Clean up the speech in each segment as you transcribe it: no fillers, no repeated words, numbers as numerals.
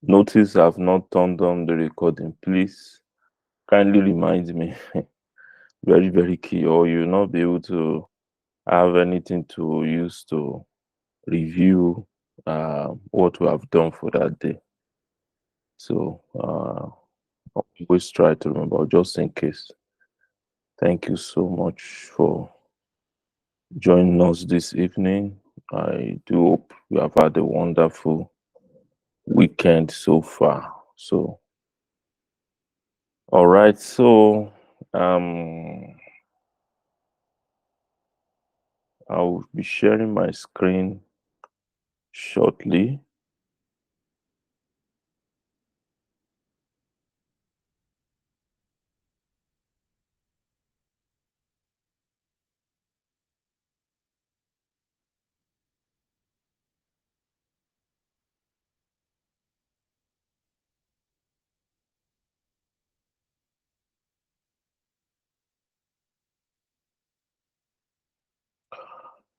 Notice I've not turned on the recording. Please kindly remind me. Very, very key, or you'll not be able to have anything to use to review what we have done for that day. So always try to remember, just in case. Thank you so much for joining us this evening. I do hope you have had a wonderful weekend so far. So, all right. So, I'll be sharing my screen shortly.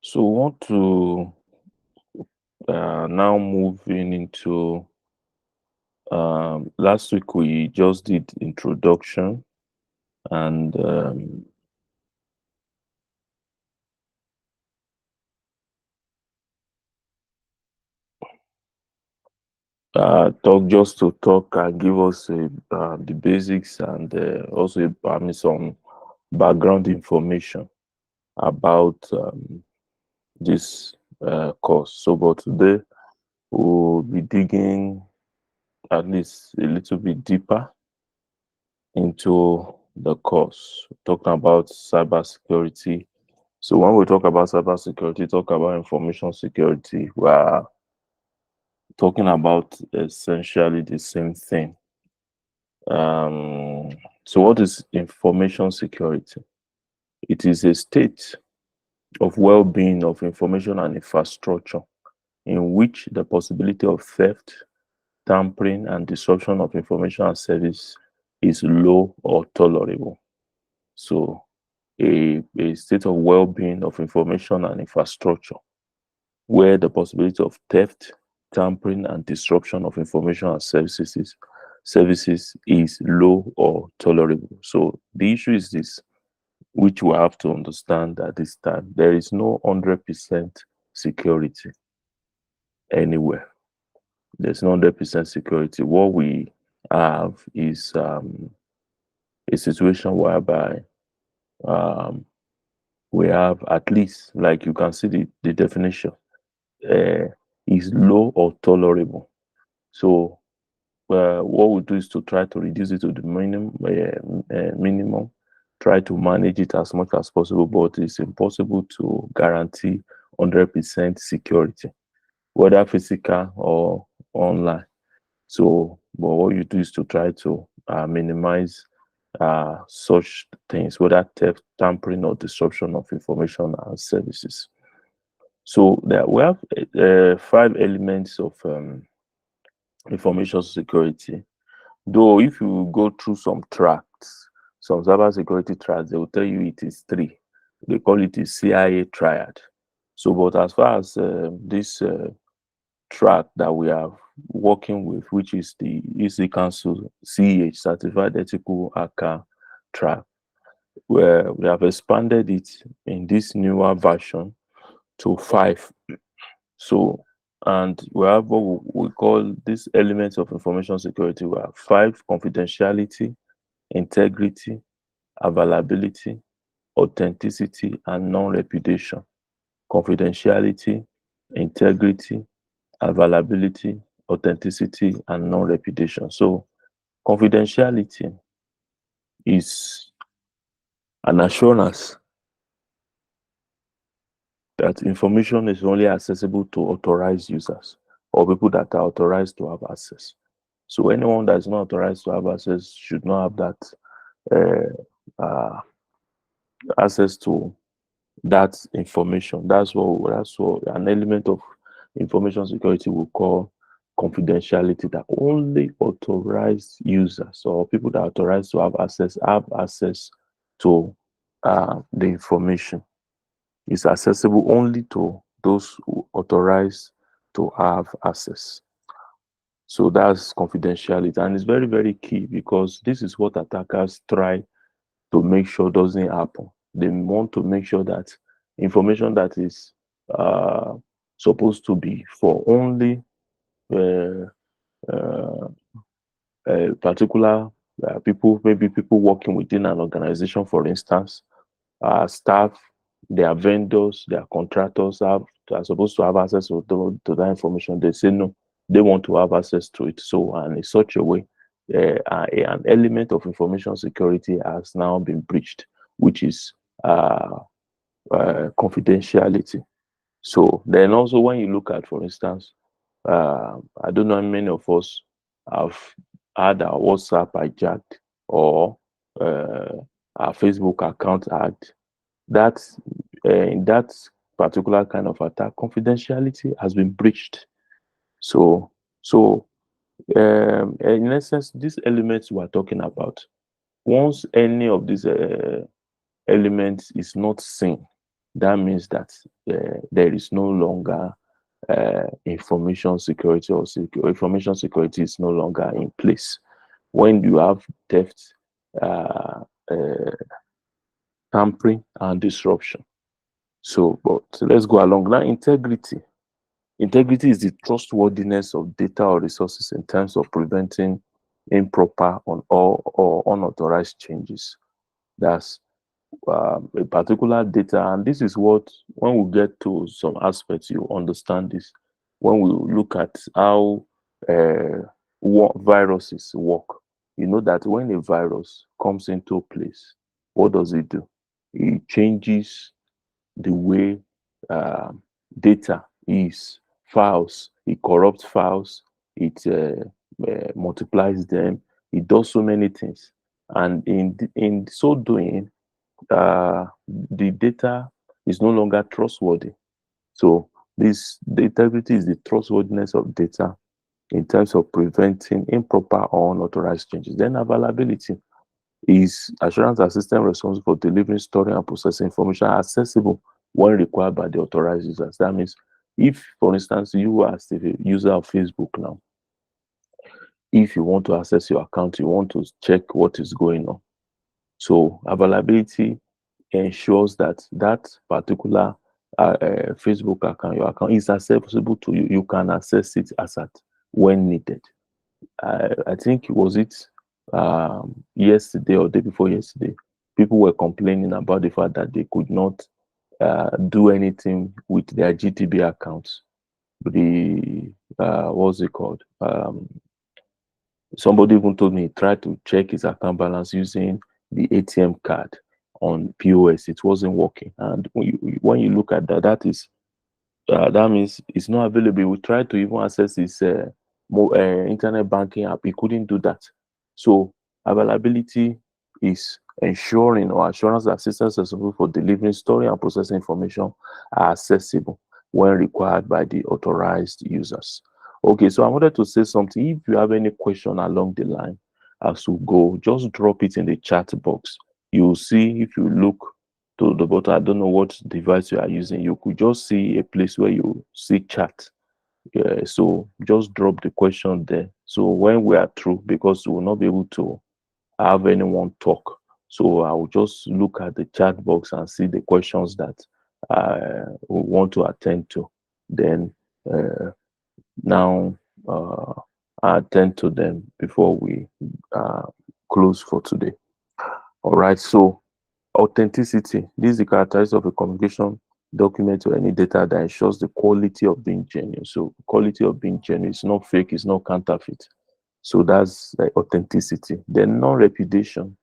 So, we want to now moving into last week we just did introduction and talk just to talk and give us the basics and also some background information about this course. So, but today we'll be digging at least a little bit deeper into the course, talking about cybersecurity. So when we talk about cybersecurity, talk about information security, we are talking about essentially the same thing. So what is information security? It is a state of well-being of information and infrastructure in which the possibility of theft, tampering, and disruption of information and service is low or tolerable. So a state of well-being of information and infrastructure where the possibility of theft, tampering, and disruption of information and services is low or tolerable. So the issue is this, which we have to understand at this time. There is no 100% security anywhere. There's no 100% security. What we have is a situation whereby um, we have at least, like you can see the definition, uh, is low or tolerable. So what we do is to try to reduce it to the minimum, try to manage it as much as possible, but it's impossible to guarantee 100% security, whether physical or online. So, but what you do is to try to minimize such things, whether theft, tampering, or disruption of information and services. So there we have 5 elements of information security. Though if you go through some tracts, some cybersecurity tracts, they will tell you it is 3. They call it the CIA triad. So, but as far as this track that we are working with, which is the EC Council CEH Certified Ethical Hacker track, where we have expanded it in this newer version to 5. So, and we have what we call these elements of information security. We have 5: confidentiality, integrity, availability, authenticity, and non-repudiation. Confidentiality, integrity, availability, authenticity, and non-repudiation. So, confidentiality is an assurance that information is only accessible to authorized users or people that are authorized to have access. So anyone that is not authorized to have access should not have that access to that information. That's what an element of information security will call confidentiality, that only authorized users or people that are authorized to have access to the information. Is accessible only to those who authorized to have access. So that's confidentiality, and it's very, very key because this is what attackers try to make sure doesn't happen. They want to make sure that information that is uh, supposed to be for only uh, uh, particular people, maybe people working within an organization, for instance, staff, their vendors, their contractors are supposed to have access to that information. They say no, they want to have access to it. So, and in such a way, an element of information security has now been breached, which is confidentiality. So then also when you look at, for instance, I don't know how many of us have had our WhatsApp hijacked or our Facebook account hacked. That in that particular kind of attack, confidentiality has been breached. So, in essence, these elements we are talking about, once any of these elements is not seen, that means that there is no longer information security, or information security is no longer in place. When you have theft, uh, uh, tampering, and disruption. So, but let's go along now. Integrity. Integrity is the trustworthiness of data or resources in terms of preventing improper or unauthorized changes. That's a particular data, and this is what, when we get to some aspects, you understand this. When we look at how viruses work, you know that when a virus comes into place, what does it do? It changes the way data is, files, it corrupts files, it multiplies them, it does so many things, and in so doing, the data is no longer trustworthy. So this, the integrity is the trustworthiness of data in terms of preventing improper or unauthorized changes. Then availability is assurance that system responsible for delivering, storing, and processing information are accessible when required by the authorized users. That means if, for instance, you as the user of Facebook now, if you want to access your account, you want to check what is going on. So availability ensures that that particular Facebook account, your account, is accessible to you. You can access it as at when needed. I think was it yesterday or day before yesterday, people were complaining about the fact that they could not do anything with their GTB accounts. The what's it called? Somebody even told me he tried to check his account balance using the ATM card on POS. It wasn't working. And when you look at that, that means it's not available. We tried to even access his internet banking app. He couldn't do that. So availability is ensuring or assurance that systems accessible for delivering, storing, and processing information are accessible when required by the authorized users. Okay, so I wanted to say something. If you have any question along the line as we go, just drop it in the chat box. You'll see, if you look to the bottom, I don't know what device you are using, you could just see a place where you see chat. Yeah, so just drop the question there. So when we are through, because we will not be able to have anyone talk, so I will just look at the chat box and see the questions that I want to attend to. Then now I attend to them before we close for today. All right, so authenticity. This is the characteristic of a communication document or any data that ensures the quality of being genuine. So quality of being genuine, it's not fake, it's not counterfeit. So that's like authenticity. Then non-repudiation,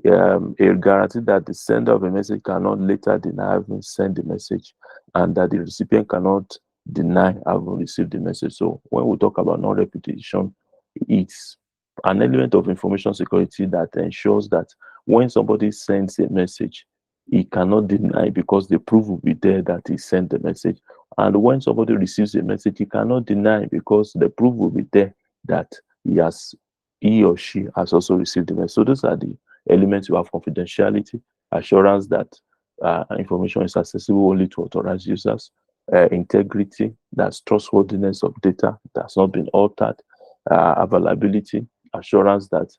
a guarantee that the sender of a message cannot later deny having sent the message, and that the recipient cannot deny having received the message. So when we talk about non-repudiation, it's an element of information security that ensures that when somebody sends a message, he cannot deny because the proof will be there that he sent the message. And when somebody receives a message, he cannot deny because the proof will be there that he or she has also received the message. So those are the elements. You have confidentiality, assurance that information is accessible only to authorized users, integrity, that's trustworthiness of data that's not been altered, availability, assurance that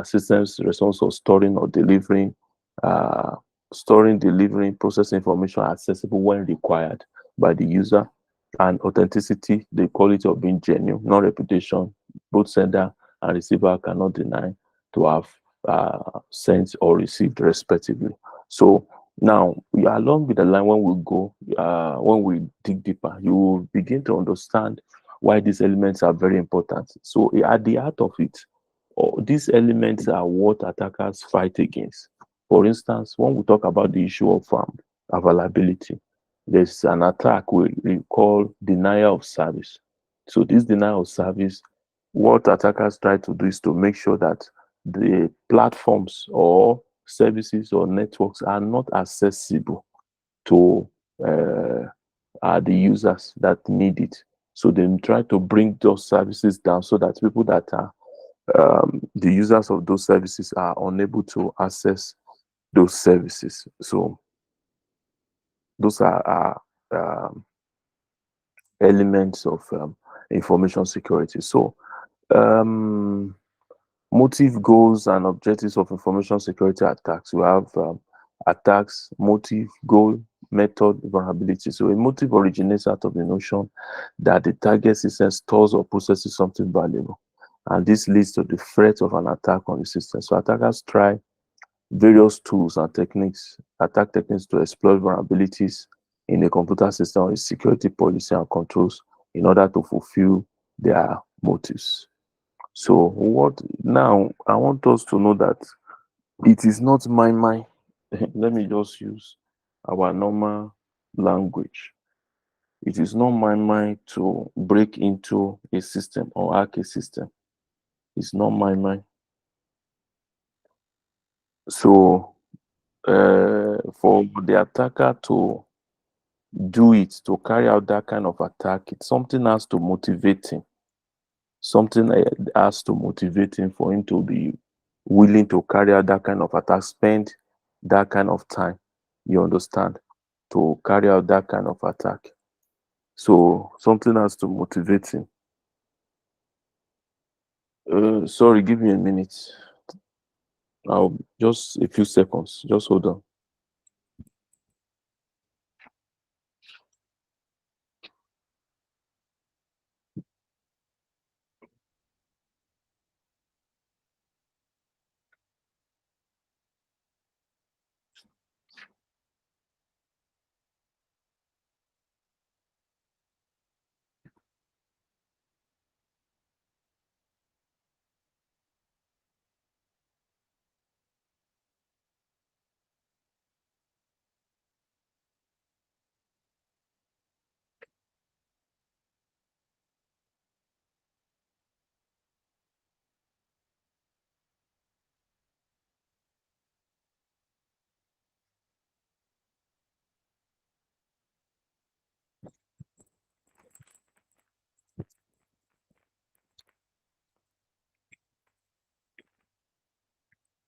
systems response or storing, delivering, processing information are accessible when required by the user, and authenticity, the quality of being genuine, non-reputation. Both sender and receiver cannot deny to have sent or received respectively. So now, along with the line, when we dig deeper, you will begin to understand why these elements are very important. So at the heart of it, these elements are what attackers fight against. For instance, when we talk about the issue of availability, there's an attack we call denial of service. So this denial of service, what attackers try to do is to make sure that the platforms or services or networks are not accessible to the users that need it. So they try to bring those services down so that people that are the users of those services are unable to access those services. So those are elements of information security. So motive, goals, and objectives of information security attacks. We have attacks, motive, goal, method, vulnerability. So a motive originates out of the notion that the target system stores or processes something valuable, and this leads to the threat of an attack on the system. So attackers try various tools and attack techniques to exploit vulnerabilities in a computer system or a security policy and controls in order to fulfill their motives. So what now? I want us to know that it is not my mind. Let me just use our normal language. It is not my mind to break into a system or hack a system. It's not my mind. So for the attacker to do it, to carry out that kind of attack, something has to motivate him. Something has to motivate him for him to be willing to carry out that kind of attack, spend that kind of time, you understand, to carry out that kind of attack. So something has to motivate him. Sorry, give me a minute. I'll just a few seconds. Just hold on.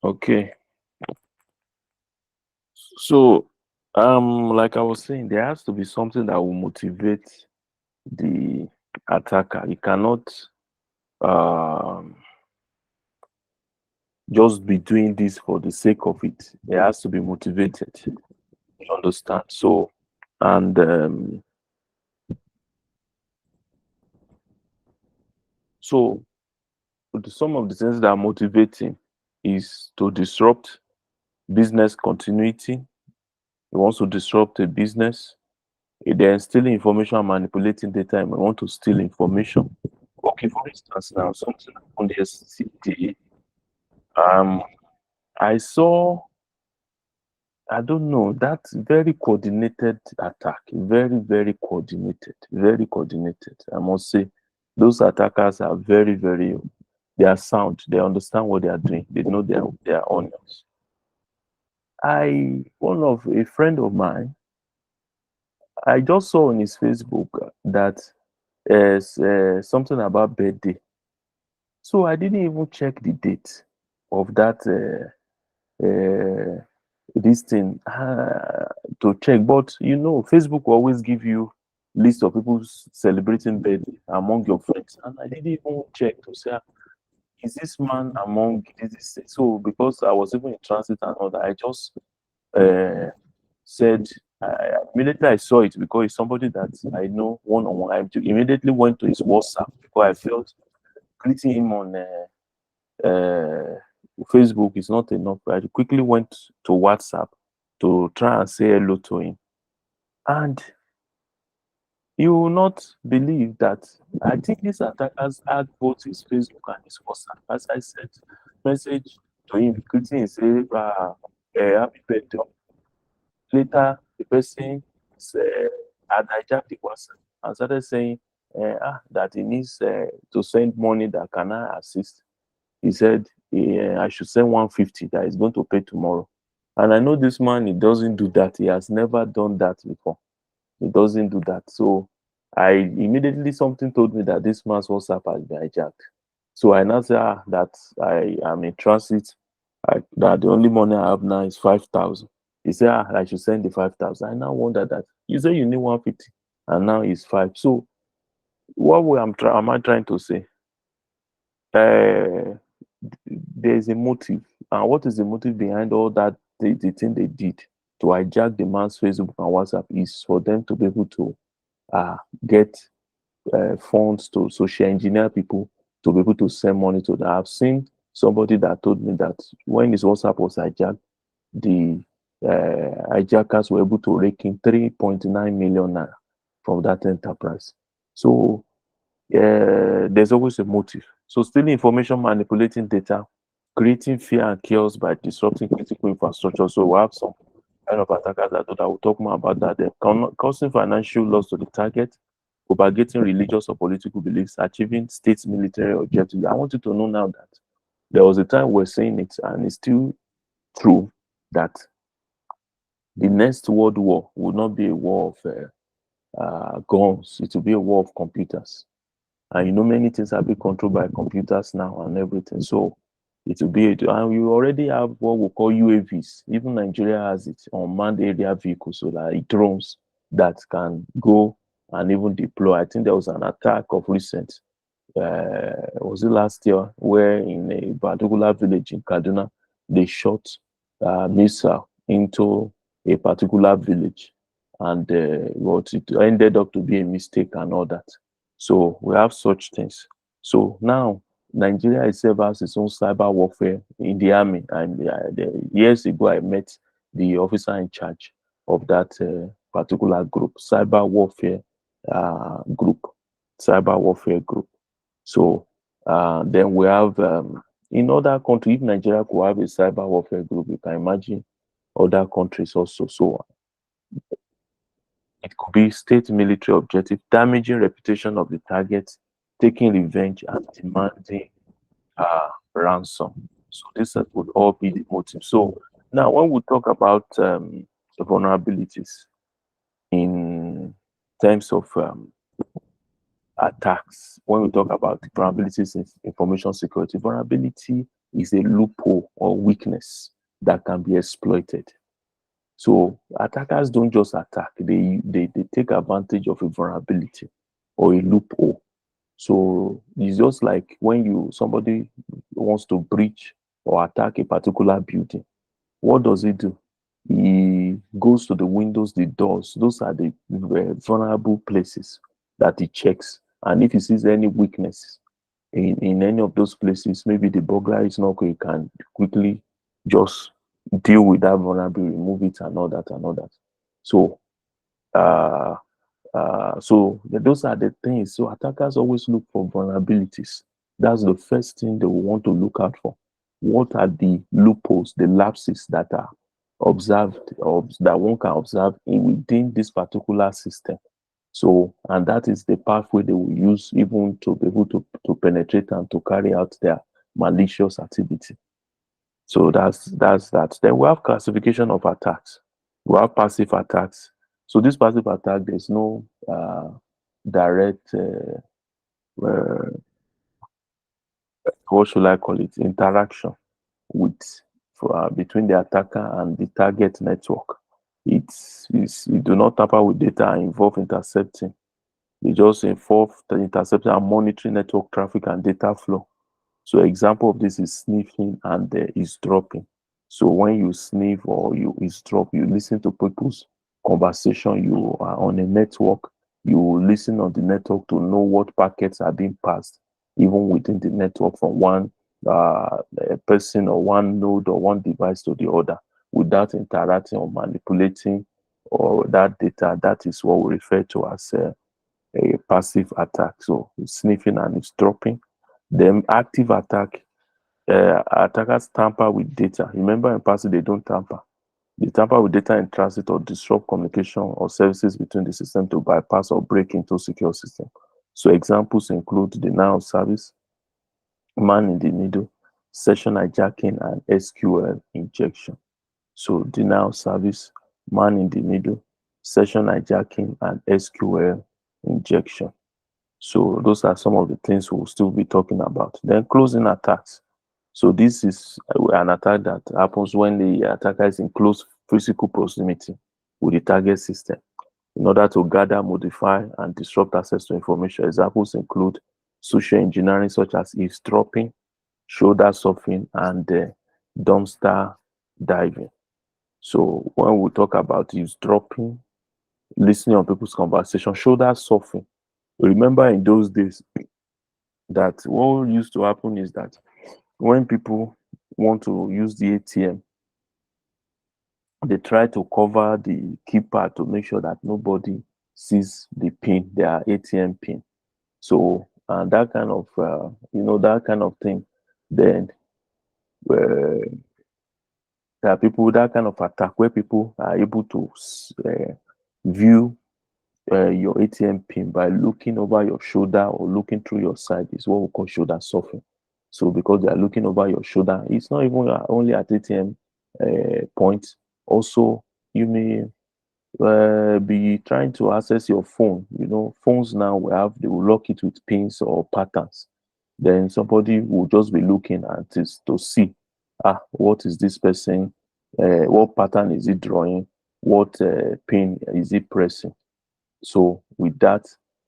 Okay. So, like I was saying, there has to be something that will motivate the attacker. He cannot um just be doing this for the sake of it. He has to be motivated. You understand? So, and so some of the things that are motivating is to disrupt business continuity. He wants to disrupt a business. They're stealing information and manipulating data. And we want to steal information. Okay, for instance, now something on the SCT. I saw, I don't know, that's very coordinated attack. Very, very coordinated. Very coordinated. I must say, those attackers are very, very, they are sound. They understand what they are doing. They know their onions. One of a friend of mine, I just saw on his Facebook that is something about birthday. So I didn't even check the date of that this thing to check. But you know, Facebook will always give you list of people celebrating birthday among your friends, and I didn't even check to say, is this man among this? So because I was even in transit and all that, I just uh, said, immediately I saw it because it's somebody that I know one on one. I immediately went to his WhatsApp because I felt greeting him on Facebook is not enough. I quickly went to WhatsApp to try and say hello to him. And you will not believe that I think these attackers had both his Facebook and his WhatsApp. As I said, message to him, greeting, say, happy birthday. Later, the person had hijacked the WhatsApp and started saying that he needs to send money that can I assist. He said I should send 150 that he's going to pay tomorrow. And I know this man, he doesn't do that. He has never done that before. He doesn't do that. So I immediately something told me that this man's WhatsApp has been hijacked. So I now said that I am in transit. That the only money I have now is 5,000. He said I should send the 5,000. I now wonder that you say you need 150 and now it's 5. So what am I trying to say? Uh, there's a motive. And what is the motive behind all that? The thing they did to hijack the man's Facebook and WhatsApp is for them to be able to get funds to social engineer people to be able to send money to them. I've seen somebody that told me that when his WhatsApp was hijacked, the hijackers were able to rake in 3.9 million naira from that enterprise. So there's always a motive. So stealing information, manipulating data, creating fear and chaos by disrupting critical infrastructure. So we have some kind of attackers that will talk more about that. They're causing financial loss to the target, propagating religious or political beliefs, achieving state military objectives. I want you to know now that there was a time we're saying it, and it's still true, that the next world war will not be a war of guns, it will be a war of computers. And you know, many things are being controlled by computers now and everything. So it will be, and we already have what we call UAVs. Even Nigeria has it, unmanned area vehicles, so like drones that can go and even deploy. I think there was an attack of recent, was it last year, where in a particular village in Kaduna, they shot a missile into a particular village, and what it ended up to be a mistake and all that. So we have such things. So now Nigeria itself has its own cyber warfare in the army. And years ago, I met the officer in charge of that particular group, group, cyber warfare group. So then we have in other countries, if Nigeria could have a cyber warfare group, you can imagine other countries also. So it could be state military objective, damaging reputation of the target, taking revenge, and demanding ransom. So this would all be the motive. So now when we talk about the vulnerabilities in terms of attacks, when we talk about vulnerabilities in information security, vulnerability is a loophole or weakness that can be exploited. So attackers don't just attack, they take advantage of a vulnerability or a loophole. So it's just like when somebody wants to breach or attack a particular building, what does he do? He goes to the windows, the doors. Those are the vulnerable places that he checks. And if he sees any weakness in any of those places, maybe the burglar is not going, he can quickly just deal with that vulnerability, remove it, and all that and all that. So those are the things. So attackers always look for vulnerabilities. That's the first thing they will want to look out for. What are the loopholes, the lapses that are observed, or that one can observe within this particular system? So, and that is the pathway they will use even to be able to penetrate and to carry out their malicious activity. So that's that. Then we have classification of attacks. We have passive attacks. So this passive attack, there's no direct, what should I call it, interaction with between the attacker and the target network. You do not tamper with data and involve intercepting They just involve the intercepting and monitoring network traffic and data flow. So example of this is sniffing and eavesdropping. So when you sniff or you eavesdrop, you listen to people's conversation. You are on a network. You listen on the network to know what packets are being passed, even within the network from one person or one node or one device to the other, without interacting or manipulating or that data. That is what we refer to as a passive attack. So sniffing and eavesdropping. Then active attack, attackers tamper with data. Remember in passive, they don't tamper. They tamper with data in transit or disrupt communication or services between the system to bypass or break into secure system. So examples include denial of service, man in the middle, session hijacking, and SQL injection. So denial of service, man in the middle, session hijacking, and SQL injection. So those are some of the things we'll still be talking about. Then closing attacks. So this is an attack that happens when the attacker is in close physical proximity with the target system in order to gather, modify, and disrupt access to information. Examples include social engineering such as eavesdropping, shoulder surfing, and dumpster diving. So when we talk about eavesdropping, listening on people's conversation, shoulder surfing. Remember in those days that what used to happen is that when people want to use the ATM, they try to cover the keypad to make sure that nobody sees the pin, their ATM pin. So, and that kind of, that kind of thing, then uh, there are people, that kind of attack where people are able to view your ATM pin by looking over your shoulder or looking through your side is what we call shoulder surfing. So because they are looking over your shoulder, it's not even only at ATM points. Also, you may be trying to access your phone. Phones now they will lock it with pins or patterns. Then somebody will just be looking at this to see, what is this person? What pattern is he drawing? What pin is he pressing? So with that,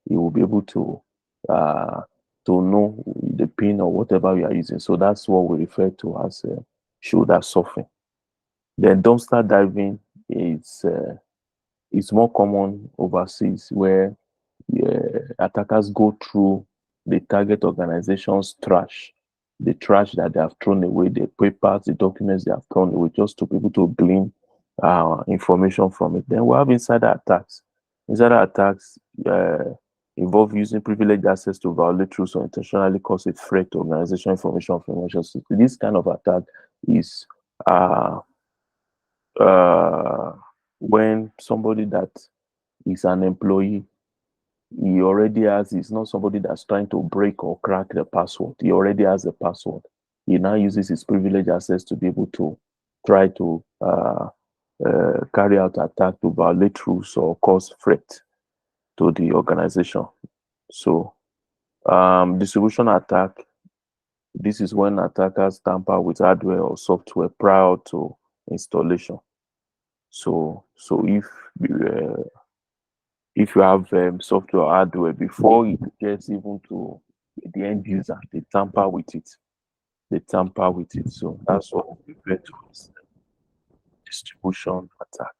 you will be able to know the pin or whatever you are using. So that's what we refer to as shoulder surfing. Then dumpster diving is more common overseas where attackers go through the target organization's trash, the trash that they have thrown away, the papers, the documents they have thrown away, just to be able to glean information from it. Then we have insider attacks. Insider attacks involve using privileged access to violate rules or intentionally cause a threat to organization information from information system. This kind of attack is uh, uh, when somebody that is an employee, he already has, it's not somebody that's trying to break or crack the password. He already has the password. He now uses his privileged access to be able to try to carry out attack to violate rules or cause threat to the organization. So distribution attack, this is when attackers tamper with hardware or software prior to installation. So if you have software or hardware before it gets even to the end user, they tamper with it. They tamper with it. So that's what we refer to as distribution attack.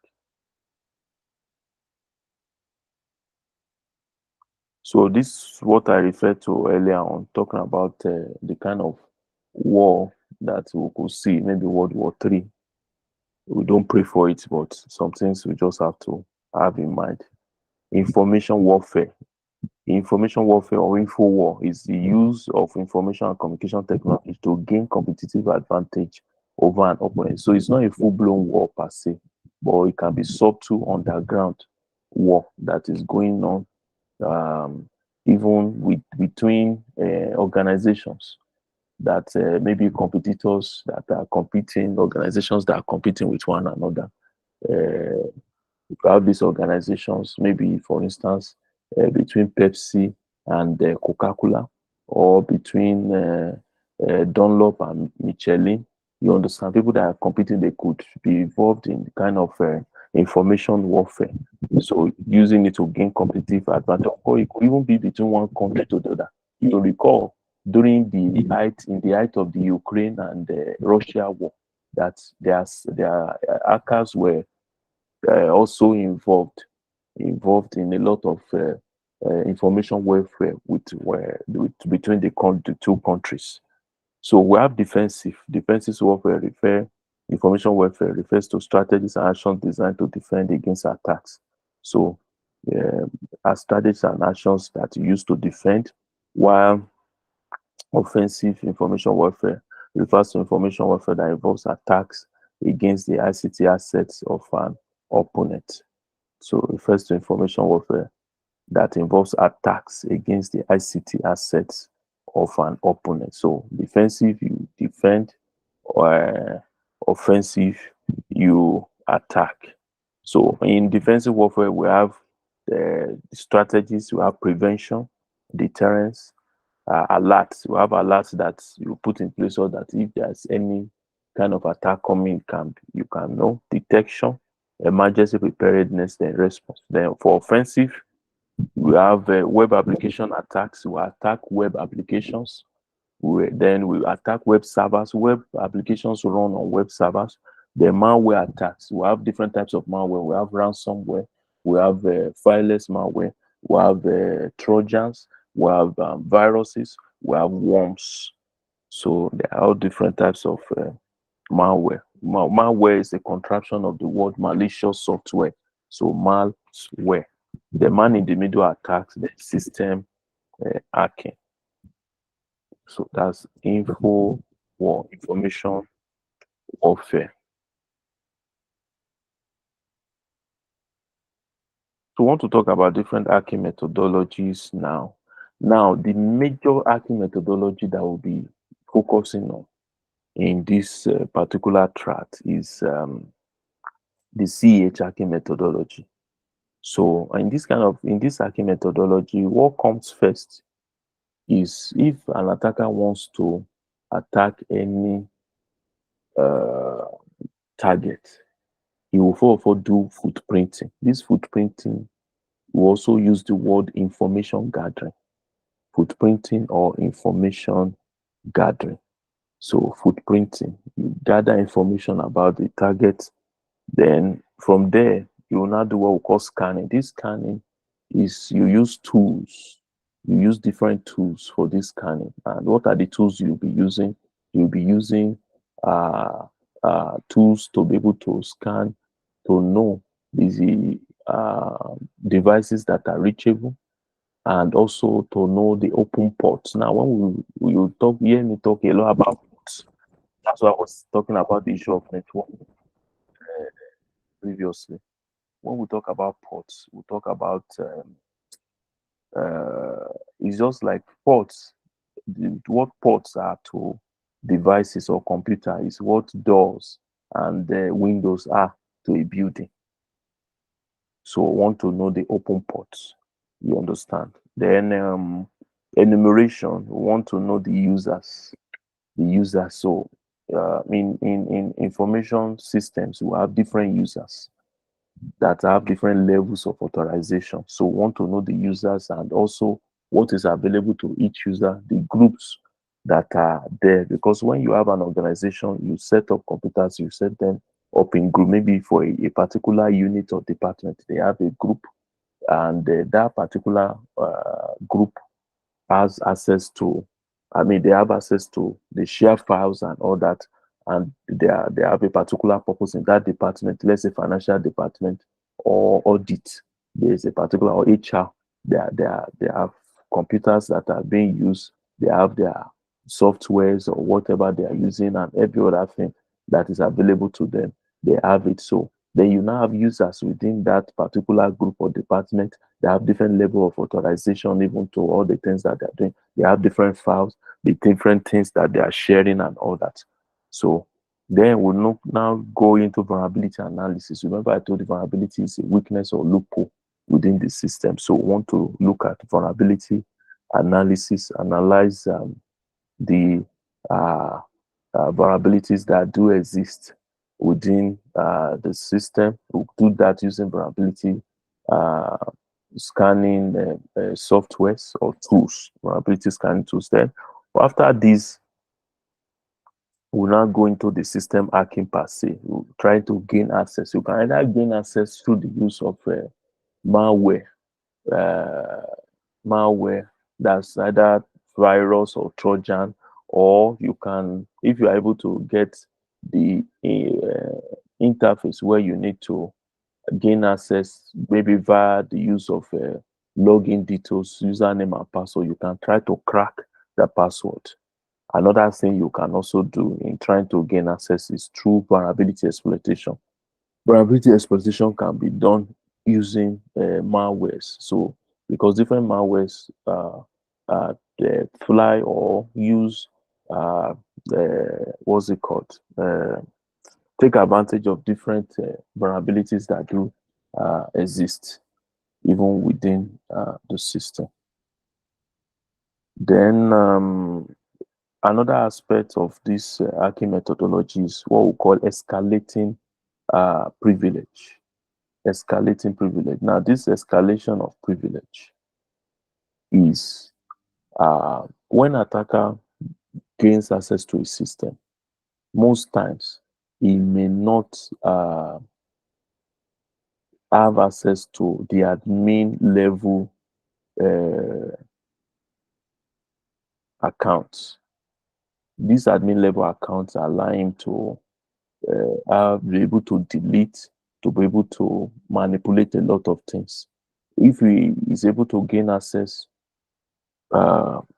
So this is what I referred to earlier on, talking about the kind of war that we could see, maybe World War III. We don't pray for it, but some things we just have to have in mind. Information warfare. Information warfare or info war is the use of information and communication technology to gain competitive advantage over an opponent. So it's not a full-blown war per se, but it can be subtle underground war that is going on even between organizations that maybe competitors that are competing, organizations that are competing with one another. You have these organizations, maybe for instance, between Pepsi and Coca-Cola, or between Dunlop and Michelin. You understand, people that are competing, they could be involved in kind of information warfare. So using it to gain competitive advantage, or it could even be between one country to the other. You recall during the height of the Ukraine and Russia war, that their hackers were also involved in a lot of information warfare between the two countries. So we have defensive warfare information warfare refers to strategies and actions designed to defend against attacks. So strategies and actions that you use to defend, while offensive information warfare refers to information warfare that involves attacks against the ICT assets of an opponent. So it refers to information warfare that involves attacks against the ICT assets of an opponent. So defensive, you defend, or offensive, you attack. So in defensive warfare, we have strategies, we have prevention, deterrence, alerts. We have alerts that you put in place so that if there's any kind of attack coming, you can know. Detection, emergency preparedness, then response. Then for offensive, we have web application attacks. We attack web applications. Then we attack web servers. Web applications run on web servers. The malware attacks. We have different types of malware. We have ransomware. We have fileless malware. We have trojans. We have viruses. We have worms. So there are all different types of malware. Malware is a contraction of the word malicious software. So malware. The man in the middle attacks the system hacking. So that's info war, information warfare. So we want to talk about different hacking methodologies now. Now, the major hacking methodology that we'll be focusing on in this particular track is the CH hacking methodology. So in this hacking methodology, what comes first is if an attacker wants to attack any target, he will first of all do footprinting. This footprinting will also use the word information gathering. Footprinting or information gathering. So footprinting, you gather information about the target. Then from there, you will now do what we call scanning. This scanning is you use tools. You use different tools for this scanning. And what are the tools you'll be using? You'll be using tools to be able to scan, to know the devices that are reachable, and also to know the open ports. Now, when we hear me talk a lot about ports, that's why I was talking about the issue of network previously. When we talk about ports, we talk about it's just like ports. What ports are to devices or computer is what doors and windows are to a building. So we want to know the open ports. You understand? Then enumeration. We want to know the users. So in information systems, we have different users that have different levels of authorization. So we want to know the users and also what is available to each user, the groups that are there. Because when you have an organization, you set up computers, you set them up in group, maybe for a particular unit or department, they have a group, and that particular group has access to, they have access to the share files and all that, and they have a particular purpose in that department. Let's say financial department or audit. There's a particular, or HR. They have computers that are being used. They have their softwares or whatever they are using, and every other thing that is available to them, they have it. So then you now have users within that particular group or department. They have different level of authorization, even to all the things that they're doing. They have different files, the different things that they are sharing and all that. So then we'll now go into vulnerability analysis. Remember, I told you vulnerability is a weakness or loophole within the system. So we want to look at vulnerability analysis, analyze the vulnerabilities that do exist within the system. We'll do that using vulnerability uh, scanning softwares or tools, vulnerability scanning tools. Then after this, we'll now go into the system hacking per se. We'll try to gain access. You can either gain access through the use of malware, uh, malware that's either virus or Trojan, or you can, if you are able to get the interface where you need to gain access, maybe via the use of login details, username and password, you can try to crack the password. Another thing you can also do in trying to gain access is through vulnerability exploitation. Vulnerability exploitation can be done using malwares. So, because different malwares fly or use what's it called? Take advantage of different vulnerabilities that do exist even within the system. Then another aspect of this hacking methodology is what we call escalating privilege. Escalating privilege. Now, this escalation of privilege is when attacker gains access to a system. Most times, he may not have access to the admin level accounts. These admin level accounts allow him to be able to delete, to be able to manipulate a lot of things. If he is able to gain access,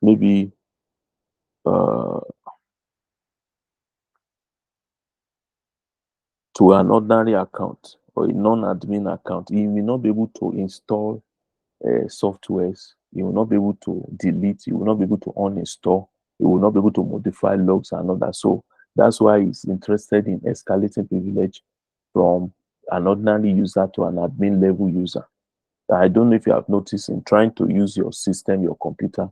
maybe uh, to an ordinary account or a non-admin account, he will not be able to install softwares. He will not be able to delete. He will not be able to uninstall. He will not be able to modify logs and all that. So that's why he's interested in escalating privilege from an ordinary user to an admin level user. I don't know if you have noticed in trying to use your system, your computer,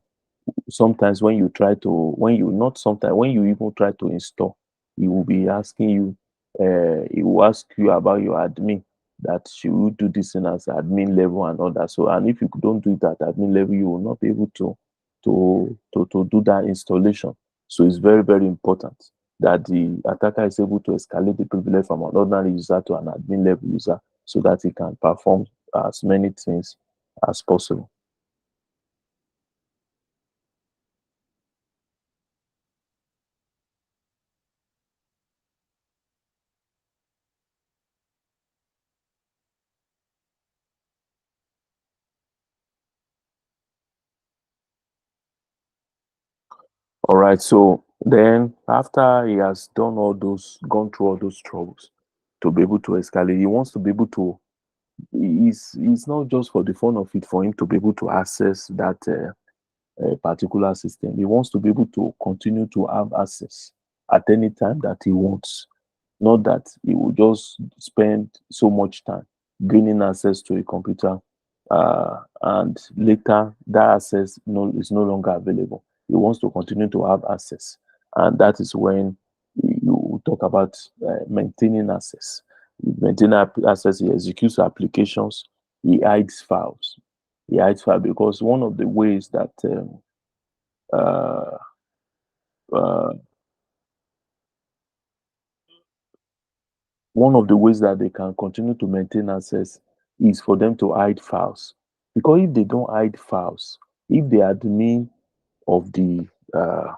sometimes when you try to, when you not sometimes when you even try to install, he will be asking you, he will ask you about your admin, that should you do this thing as admin level and all that. So, and if you don't do it at admin level, you will not be able to do that installation. So it's very, very important that the attacker is able to escalate the privilege from an ordinary user to an admin level user so that he can perform as many things as possible. All right. So then after he has done all those, gone through all those troubles to be able to escalate, he wants to be able to, it's not just for the fun of it for him to be able to access that particular system. He wants to be able to continue to have access at any time that he wants. Not that he will just spend so much time gaining access to a computer and later that access is no longer available. He wants to continue to have access. And that is when you talk about maintaining access. Maintaining access, he executes applications, he hides files. He hides files because one of the ways that uh, uh, one of the ways that they can continue to maintain access is for them to hide files. Because if they don't hide files, if the admin of uh,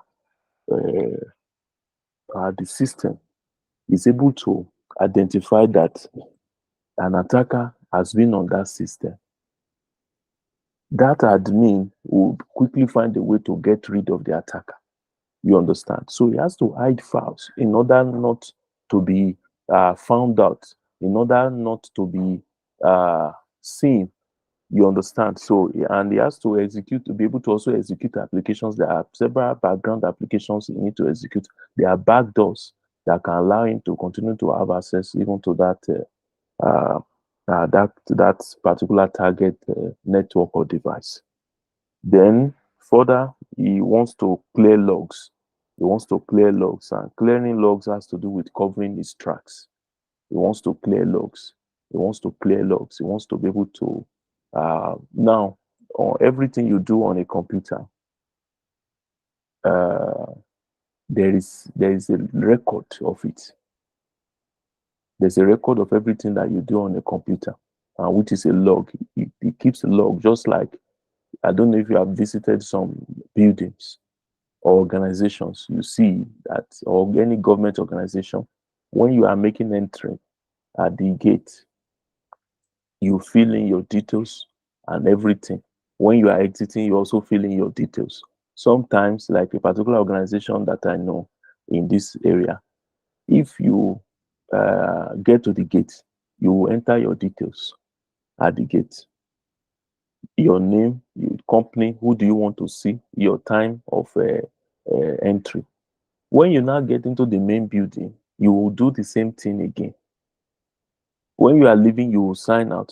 the system is able to identify that an attacker has been on that system, that admin will quickly find a way to get rid of the attacker. You understand? So he has to hide files in order not to be found out, in order not to be seen. You understand? So, and he has to execute, to be able to also execute applications. There are several background applications he need to execute. There are backdoors that can allow him to continue to have access even to that particular target network or device. Then further, he wants to clear logs. He wants to clear logs, and clearing logs has to do with covering his tracks. He wants to clear logs. He wants to clear logs. He wants to be able to now on everything you do on a computer, uh, there is a record of it. There's a record of everything that you do on a computer, which is a log. It keeps a log, just like I don't know if you have visited some buildings or organizations. You see that, or any government organization, when you are making entry at the gate, you fill in your details and everything. When you are exiting, you also fill in your details. Sometimes, like a particular organization that I know in this area, if you get to the gate, you will enter your details at the gate. Your name, your company, who do you want to see, your time of entry. When you now get into the main building, you will do the same thing again. When you are leaving, you will sign out.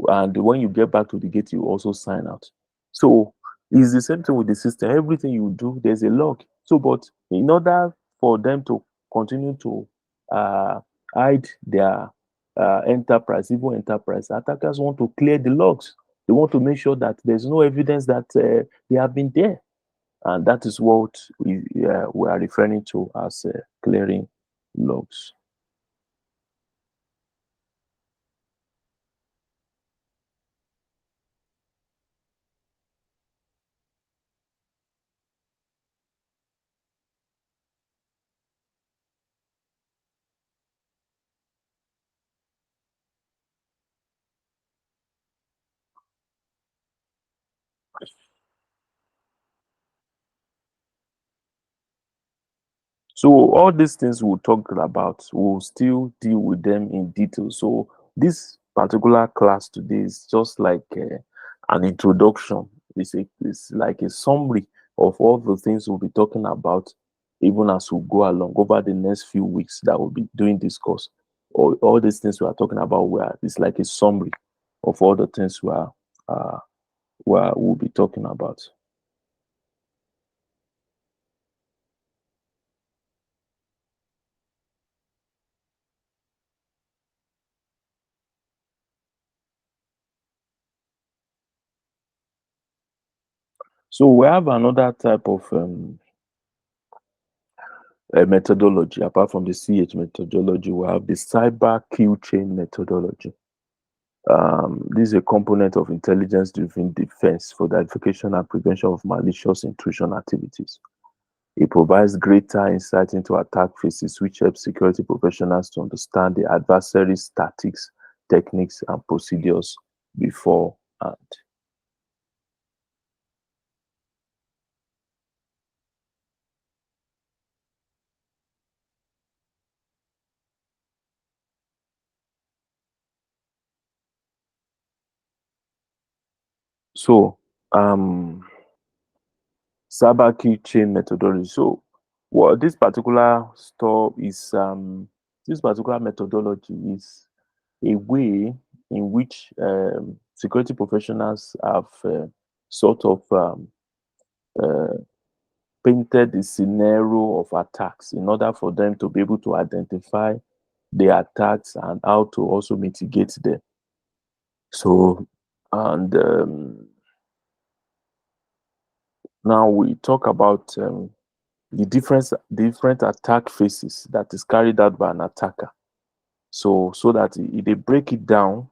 And when you get back to the gate, you also sign out. So it's the same thing with the system. Everything you do, there's a log. So, but in order for them to continue to hide their enterprise, evil enterprise, attackers want to clear the logs. They want to make sure that there's no evidence that they have been there. And that is what we are referring to as clearing logs. So all these things we'll talk about, we'll still deal with them in detail. So this particular class today is just like an introduction. It's like a summary of all the things we'll be talking about, even as we go along over the next few weeks that we'll be doing this course. All these things we are talking about, where it's like a summary of all the things we'll be talking about. So we have another type of methodology. Apart from the CH methodology, we have the cyber kill chain methodology. This is a component of intelligence-driven defense for the identification and prevention of malicious intrusion activities. It provides greater insight into attack phases, which helps security professionals to understand the adversary's tactics, techniques, and procedures beforehand. So, cyber key chain methodology. So, what this particular store is, this particular methodology is a way in which security professionals have sort of uh, painted the scenario of attacks in order for them to be able to identify the attacks and how to also mitigate them. So, and now we talk about the different attack phases that is carried out by an attacker. So that they break it down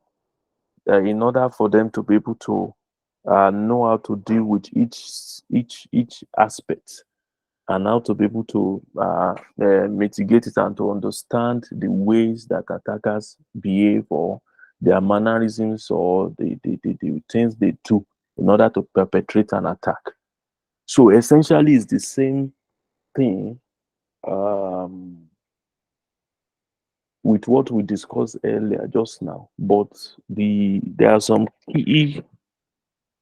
in order for them to be able to know how to deal with each aspect, and how to be able to mitigate it, and to understand the ways that attackers behave, or their mannerisms, or the things they do in order to perpetrate an attack. So essentially, it's the same thing with what we discussed earlier just now, but there are some key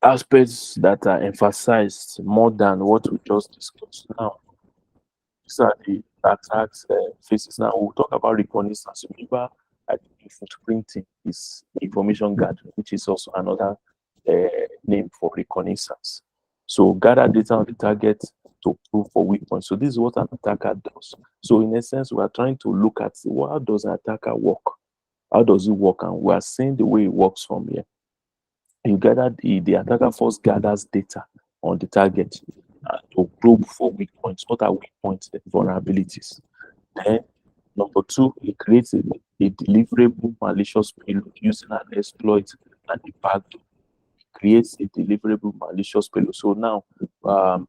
aspects that are emphasized more than what we just discussed now. These are the attacks phases. Now we'll talk about reconnaissance. Remember, I think footprinting is information gathering, which is also another name for reconnaissance. So gather data on the target to prove for weak points. So this is what an attacker does. So in essence, we are trying to look at how does an attacker work? How does it work? And we are seeing the way it works from here. You gather the attacker first gathers data on the target to probe for weak points. What are weak points? The vulnerabilities. Then number two, it creates a deliverable malicious payload using an exploit and a backdoor. Creates a deliverable malicious payload. So now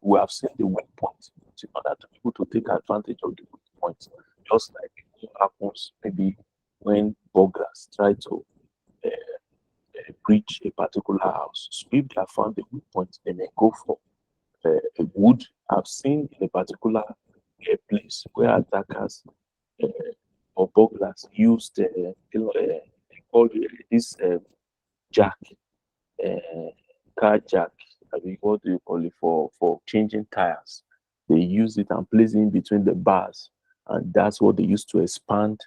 we have seen the weak point in order to be able to take advantage of the weak points. Just like what happens maybe when burglars try to breach a particular house. So if they have found the weak point, they may go for a wood. I've seen in a particular place where attackers uh, or burglars used they call this jack, uh, car jack. I mean, what do you call it for changing tires? They use it and place it in between the bars, and that's what they use to expand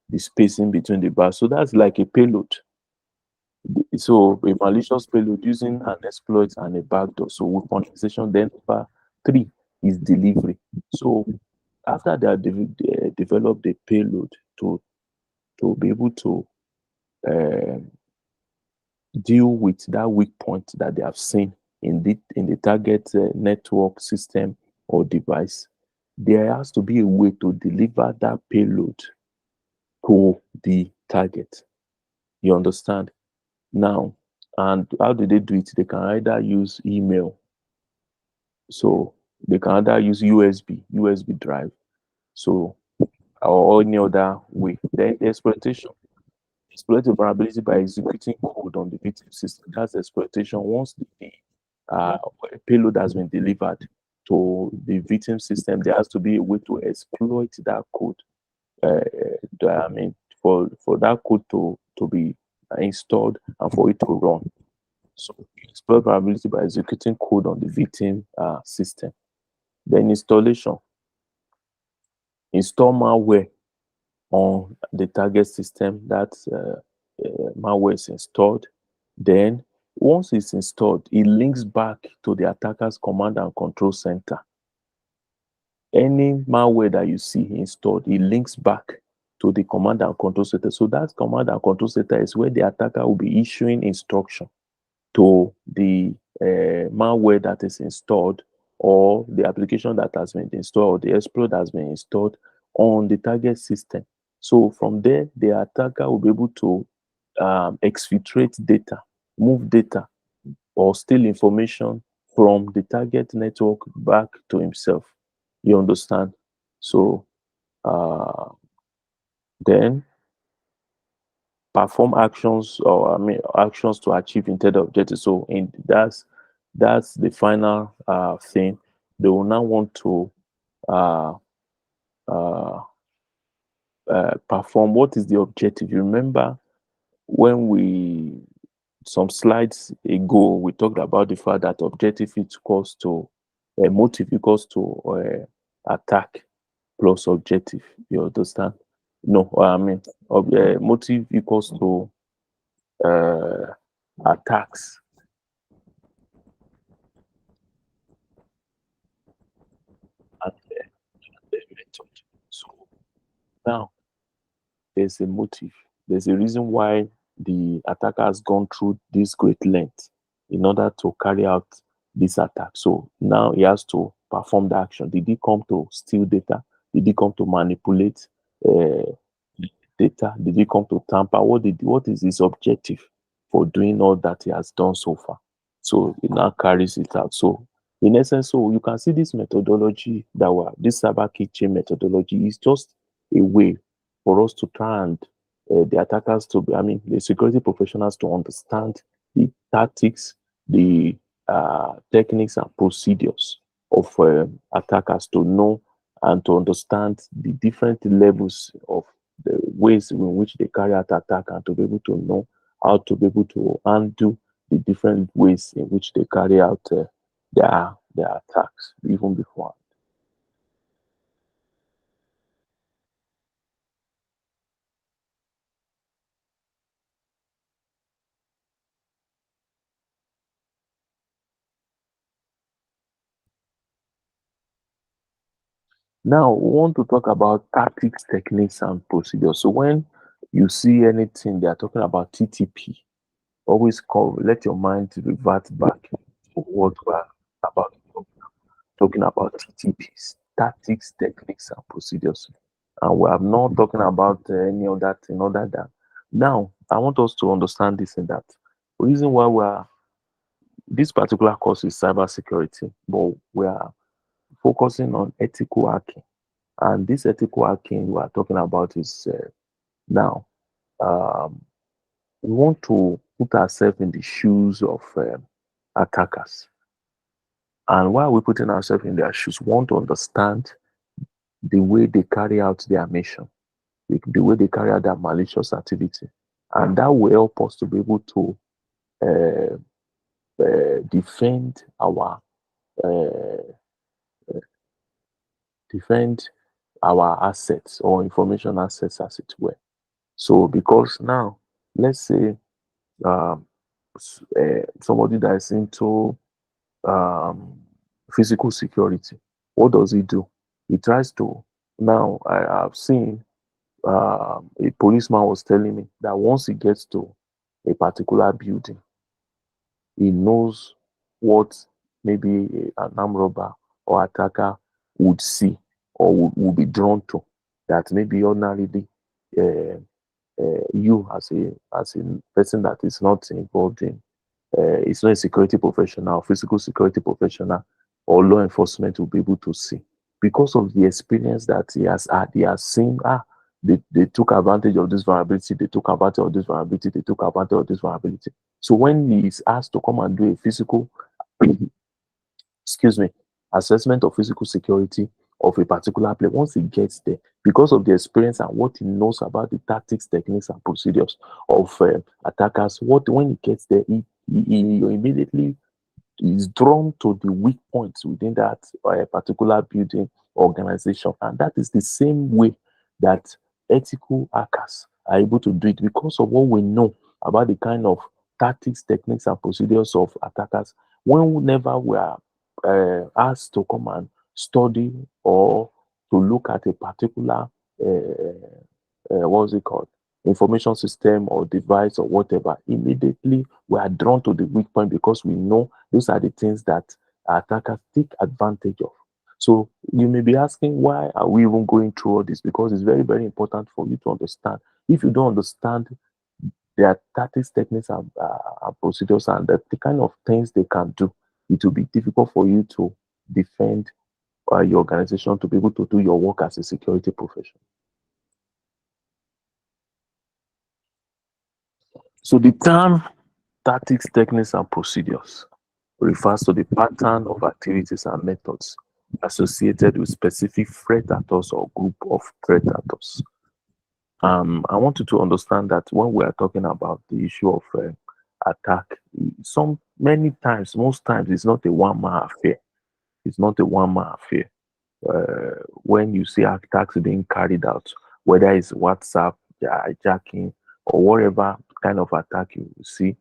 the space in between the bars. So that's like a payload. So a malicious payload using an exploit and a backdoor. So weaponization. Then number three is delivery. So after they have developed the payload to be able to uh, deal with that weak point that they have seen in the target network system or device, there has to be a way to deliver that payload to the target. You understand? Now, and how do they do it? They can either use email, so they can either use USB drive, so or any other way. Then exploitation. Exploit the vulnerability by executing code on the victim system. That's exploitation. Once the payload has been delivered to the victim system, there has to be a way to exploit that code. Uh, I mean, for that code to be installed and for it to run. So you exploit vulnerability by executing code on the victim system. Then installation. Install malware on the target system. That malware is installed. Then once it's installed, it links back to the attacker's command and control center. Any malware that you see installed, it links back to the command and control center. So that command and control center is where the attacker will be issuing instruction to the malware that is installed, or the application that has been installed, or the exploit that has been installed on the target system. So from there, the attacker will be able to exfiltrate data, move data, or steal information from the target network back to himself. You understand? So uh, then perform actions, or I mean actions to achieve intended objectives. So in that's the final thing. They will now want to uh, uh, perform. What is the objective? You remember when we some slides ago we talked about the fact that objective equals to motive equals to attack plus objective. You understand? No, I mean motive equals to uh, attacks and the method. So now there's a motive. There's a reason why the attacker has gone through this great length in order to carry out this attack. So now he has to perform the action. Did he come to steal data? Did he come to manipulate uh, data? Did he come to tamper? What is his objective for doing all that he has done so far? So he now carries it out. So in essence, so you can see this methodology this cyber keychain methodology is just a way for us to try and the attackers to be, I mean, the security professionals to understand the tactics, the techniques and procedures of attackers, to know and to understand the different levels of the ways in which they carry out attack, and to be able to know how to be able to undo the different ways in which they carry out their attacks even before. Now, we want to talk about tactics, techniques, and procedures. So when you see anything they are talking about TTP, always call, let your mind revert back to what we're about talking about TTPs, tactics, techniques, and procedures. And we are not talking about any other thing other than. Now, I want us to understand this in that the reason why we are this particular course is cybersecurity, but we are focusing on ethical hacking. And this ethical hacking we are talking about is now um, we want to put ourselves in the shoes of attackers. And while we're putting ourselves in their shoes, we want to understand the way they carry out their mission, the way they carry out their malicious activity. And that will help us to be able to defend our uh, defend our assets or information assets, as it were. So, because now, let's say um, somebody that is into um, physical security, what does he do? He tries to. Now, I have seen a policeman was telling me that once he gets to a particular building, he knows what maybe an armed robber or attacker would see or would be drawn to. That maybe ordinarily uh, you as a person that is not involved in it's not a security professional, physical security professional, or law enforcement will be able to see because of the experience that he has had. He has seen they took advantage of this vulnerability, they took advantage of this vulnerability, they took advantage of this vulnerability. So when he is asked to come and do a physical excuse me, assessment of physical security of a particular place, once he gets there, because of the experience and what he knows about the tactics, techniques, and procedures of attackers, what when he gets there, he immediately is drawn to the weak points within that particular building organization. And that is the same way that ethical hackers are able to do it because of what we know about the kind of tactics, techniques, and procedures of attackers. Whenever we are asked to come and study or to look at a particular, what's it called? Information system or device or whatever, immediately we are drawn to the weak point because we know those are the things that attackers take advantage of. So you may be asking, why are we even going through all this? Because it's very, very important for you to understand. If you don't understand their tactics, techniques, and procedures, and the kind of things they can do, it will be difficult for you to defend your organization to be able to do your work as a security professional. So the term tactics, techniques, and procedures refers to the pattern of activities and methods associated with specific threat actors or group of threat actors. I want you to understand that when we are talking about the issue of attack, many times, most times, it's not a one-man affair. It's not a one-man affair. When you see attacks being carried out, whether it's WhatsApp, hijacking, or whatever kind of attack you see,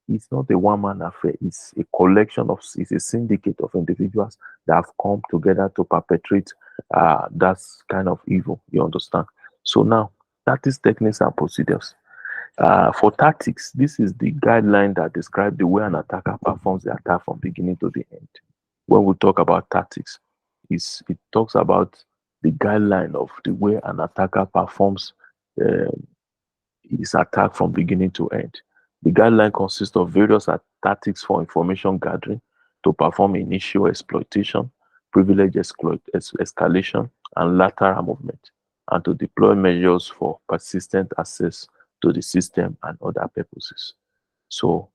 it's not a one-man affair. It's a collection of, it's a syndicate of individuals that have come together to perpetrate that kind of evil. You understand? So now, tactics, techniques, and procedures. For tactics, this is the guideline that describes the way an attacker performs the attack from beginning to the end. When we talk about tactics, it talks about the guideline of the way an attacker performs uh, his attack from beginning to end. The guideline consists of various tactics for information gathering to perform initial exploitation, privilege escalation, and lateral movement, and to deploy measures for persistent access to the system and other purposes. So,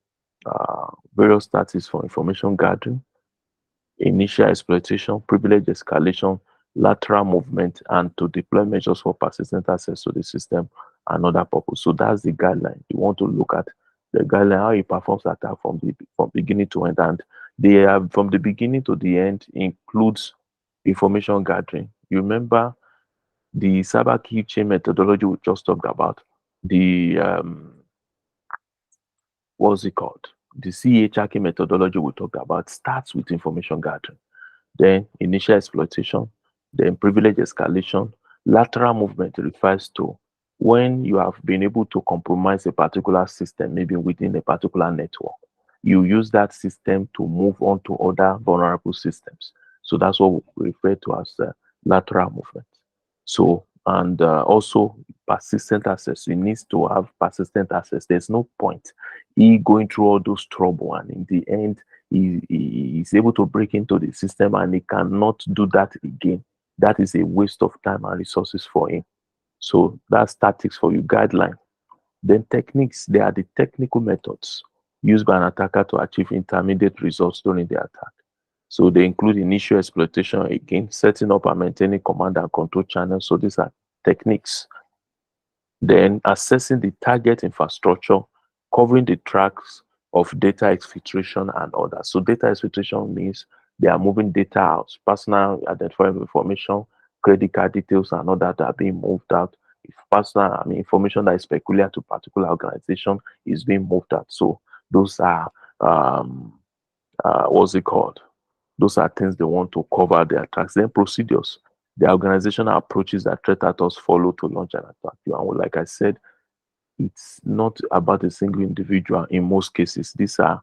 various tactics for information gathering, initial exploitation, privilege escalation, lateral movement, and to deploy measures for persistent access to the system and other purpose. So that's the guideline. You want to look at the guideline, how it performs attack from beginning to end. And they have from the beginning to the end includes information gathering. You remember the cyber key chain methodology we just talked about, the what's it called? The CHRK methodology we talked about starts with information gathering, then initial exploitation, Then privilege escalation. Lateral movement refers to when you have been able to compromise a particular system, maybe within a particular network. You use that system to move on to other vulnerable systems. So that's what we refer to as lateral movement. So, and also persistent access. You need to have persistent access. There's no point he going through all those trouble, and in the end, he is able to break into the system and he cannot do that again. That is a waste of time and resources for him. So that's tactics for you, guideline. Then techniques, they are the technical methods used by an attacker to achieve intermediate results during the attack. So they include initial exploitation, again, setting up and maintaining command and control channels. So these are techniques. Then assessing the target infrastructure, covering the tracks of data exfiltration and others. So data exfiltration means they are moving data out, personal identifiable information, credit card details, and all that are being moved out. If personal, information that is peculiar to particular organization is being moved out. So those are what's it called? Those are things they want to cover their attacks. Then procedures, the organizational approaches that threat actors follow to launch an attack. And like I said, it's not about a single individual. In most cases, these are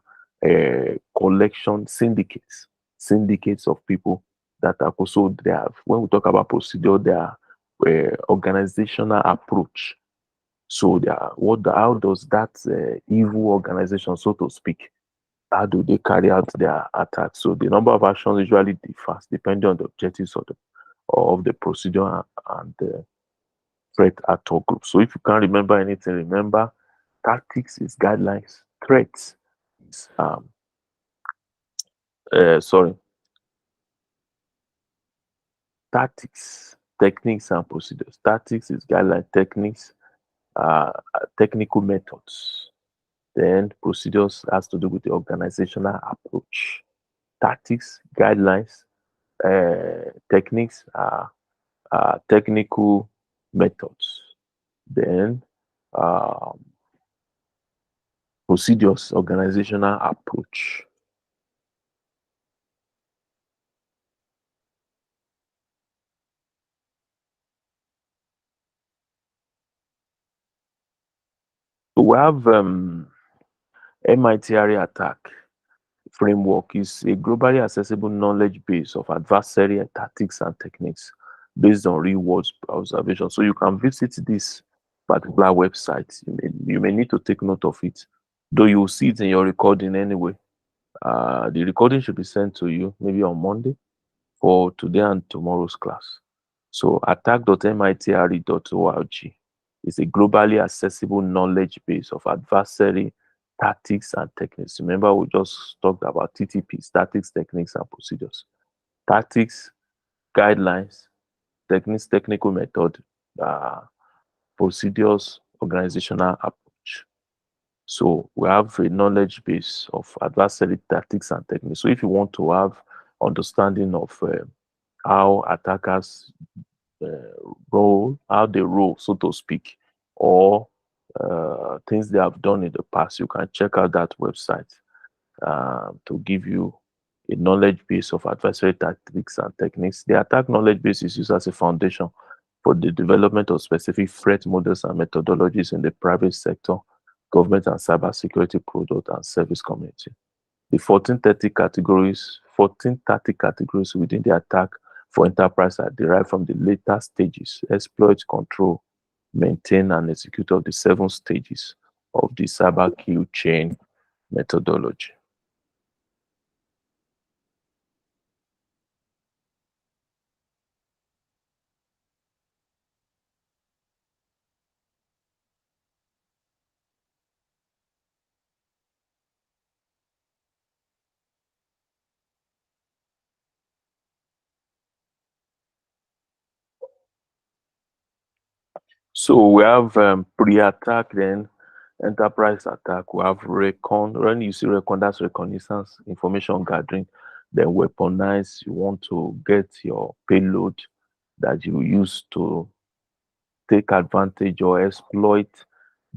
collection syndicates of people that are also there. When we talk about procedure, they are organizational approach. So they are, how does that evil organization, so to speak, how do they carry out their attacks? So the number of actions usually differs depending on the objectives of the procedure and the threat actor group. So if you can't remember anything, remember tactics is guidelines, threats is sorry, tactics, techniques and procedures. Tactics is guideline, techniques, technical methods. Then procedures has to do with the organizational approach. Tactics, guidelines, techniques are technical methods. Then procedures, organizational approach. So we have MITRE attack framework is a globally accessible knowledge base of adversary tactics and techniques based on real world observation. So you can visit this particular website. You may need to take note of it, though you will see it in your recording anyway. The recording should be sent to you maybe on Monday for today and tomorrow's class. So attack.mitre.org is a globally accessible knowledge base of adversary tactics and techniques. Remember, we just talked about TTPs, tactics, techniques, and procedures. Tactics, guidelines, techniques, technical method, procedures, organizational approach. So we have a knowledge base of adversary tactics and techniques. So if you want to have understanding of how attackers how they roll, so to speak, or things they have done in the past, you can check out that website to give you a knowledge base of adversary tactics and techniques. The attack knowledge base is used as a foundation for the development of specific threat models and methodologies in the private sector, government and cybersecurity product and service community. The 1430 categories within the attack for enterprise are derived from the later stages: exploit, control, maintain, and execute of the 7 stages of the cyber kill chain methodology. So we have pre-attack, then enterprise attack. We have recon. When you see recon, that's reconnaissance, information gathering. Then weaponize. You want to get your payload that you use to take advantage or exploit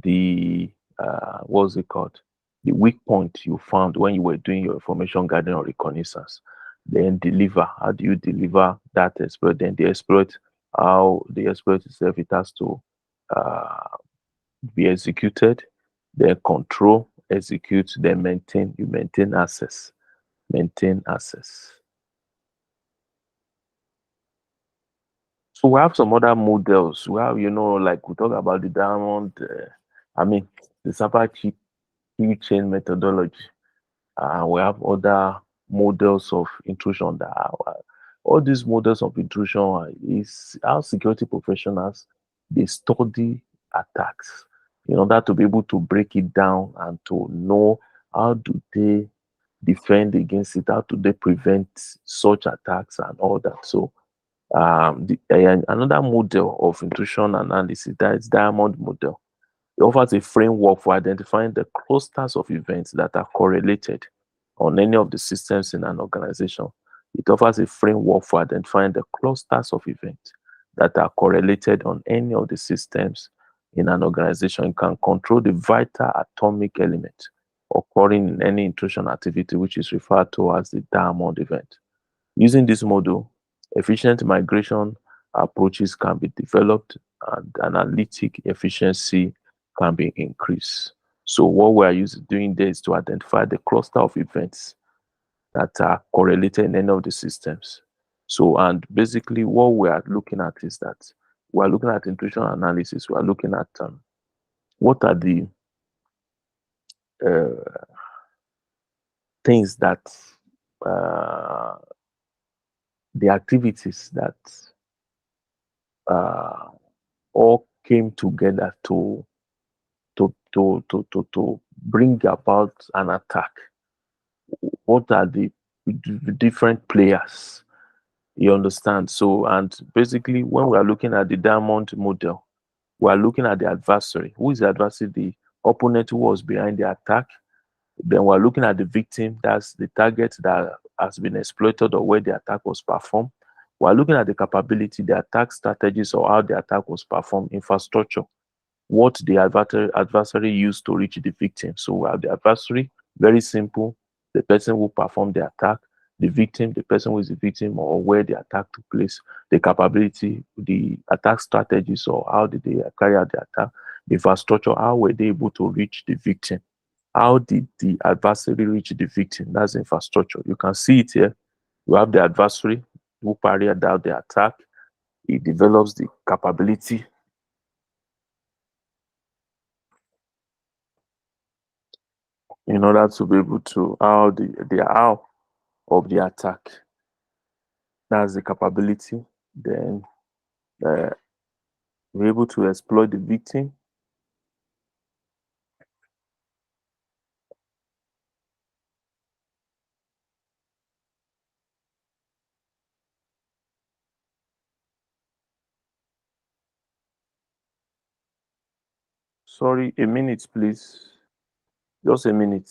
the what's it called? The weak point you found when you were doing your information gathering or reconnaissance. then deliver. How do you deliver that exploit? Then the exploit, how the exploit itself, it has to uh, be executed, then control, execute, then maintain. You maintain access. Maintain access. So we have some other models. We have, like we talk about the diamond, I mean, the cyber key chain methodology. We have other models of intrusion that are, all these models of intrusion is how security professionals they study attacks in order to be able to break it down and to know how do they defend against it, how do they prevent such attacks and all that. So another model of intrusion analysis, that is diamond model. It offers a framework for identifying the clusters of events that are correlated on any of the systems in an organization. It offers a framework for identifying the clusters of events that are correlated on any of the systems in an organization. It can control the vital atomic element occurring in any intrusion activity, which is referred to as the diamond event. Using this model, efficient migration approaches can be developed and analytic efficiency can be increased. So what we are doing there is to identify the cluster of events that are correlated in any of the systems. So, and basically what we are looking at is that we are looking at intrusion analysis. We are looking at what are the uh, things that, uh, the activities that uh, all came together to bring about an attack. What are the different players? You understand? So, and basically, when we are looking at the diamond model, we are looking at the adversary. Who is the adversary? The opponent who was behind the attack. Then we're looking at the victim. That's the target that has been exploited or where the attack was performed. We're looking at the capability, the attack strategies, or how the attack was performed, infrastructure, what the adversary used to reach the victim. So we have the adversary, very simple, the person who performed the attack, the victim, the person who is the victim or where the attack took place, the capability, the attack strategies or how did they carry out the attack, the infrastructure, how were they able to reach the victim, how did the adversary reach the victim, that's infrastructure. You can see it here. You have the adversary who carried out the attack, he develops the capability in order to be able to how the how of the attack. That's the capability. Then uh, we're able to exploit the victim. Sorry, a minute, please. Just a minute.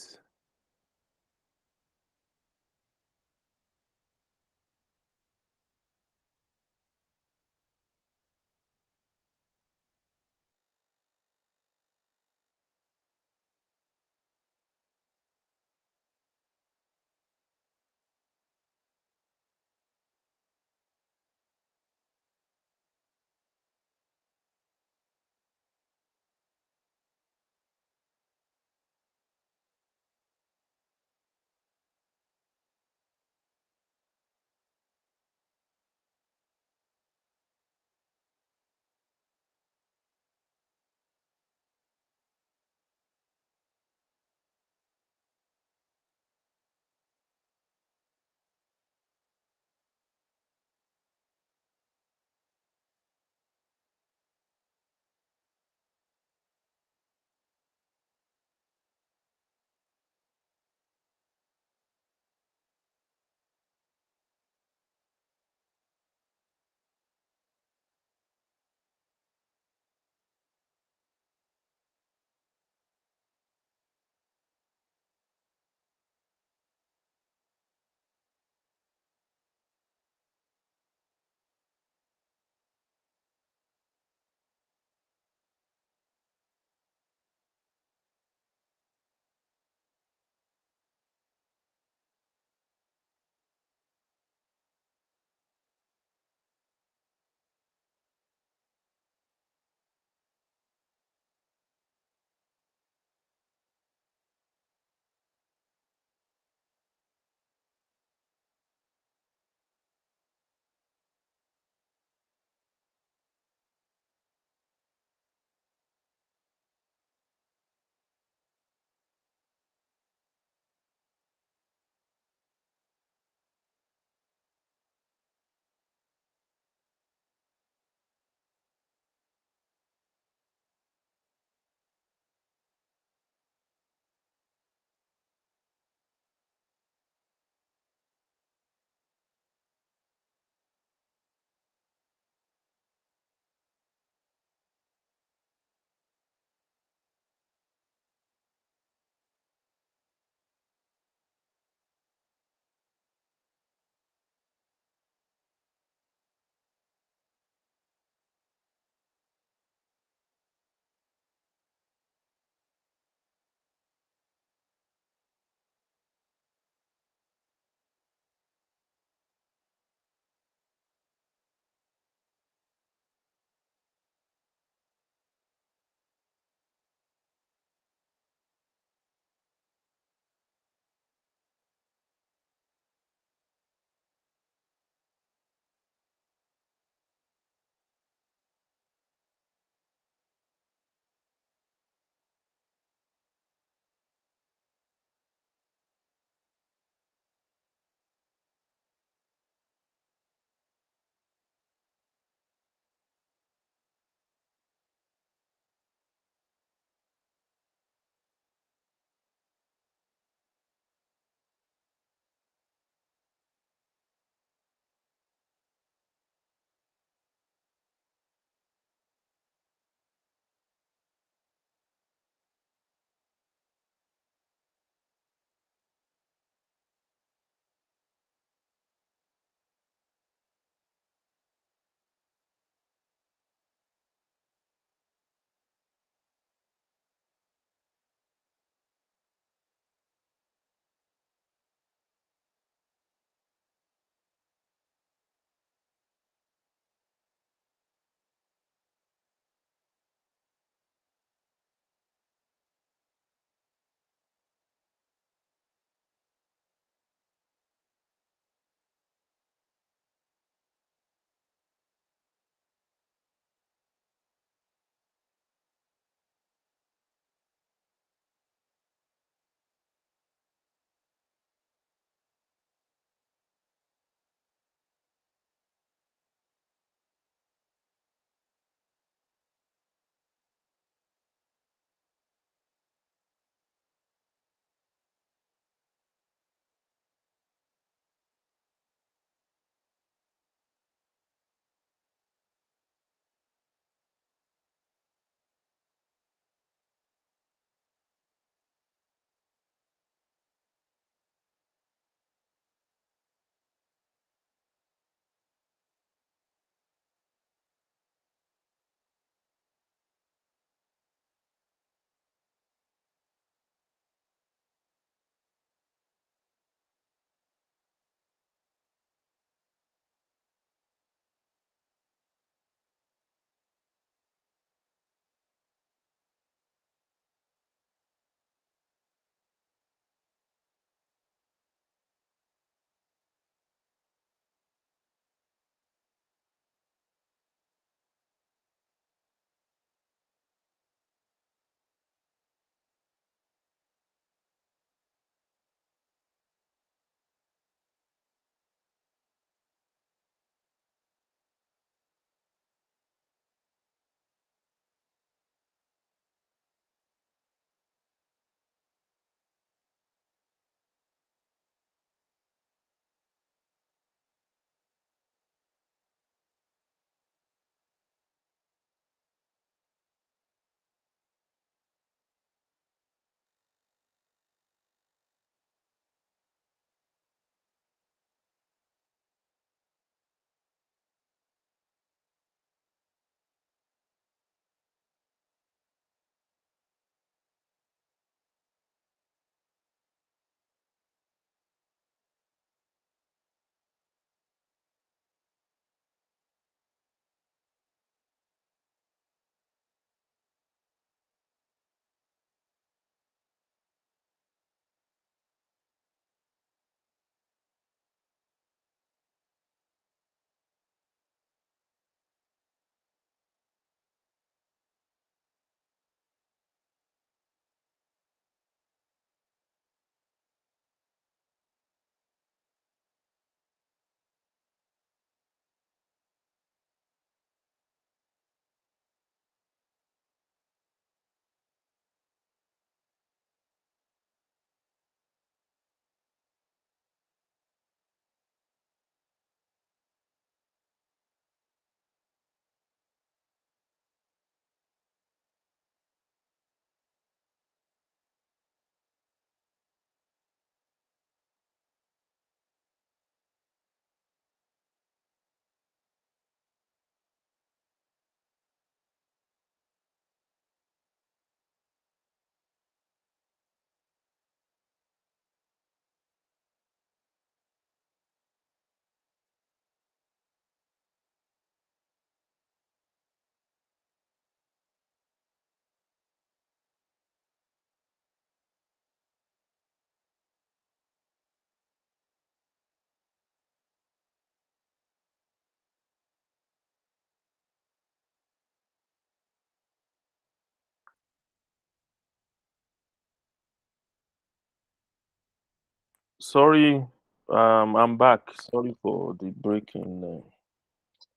Sorry, I'm back. Sorry for the break in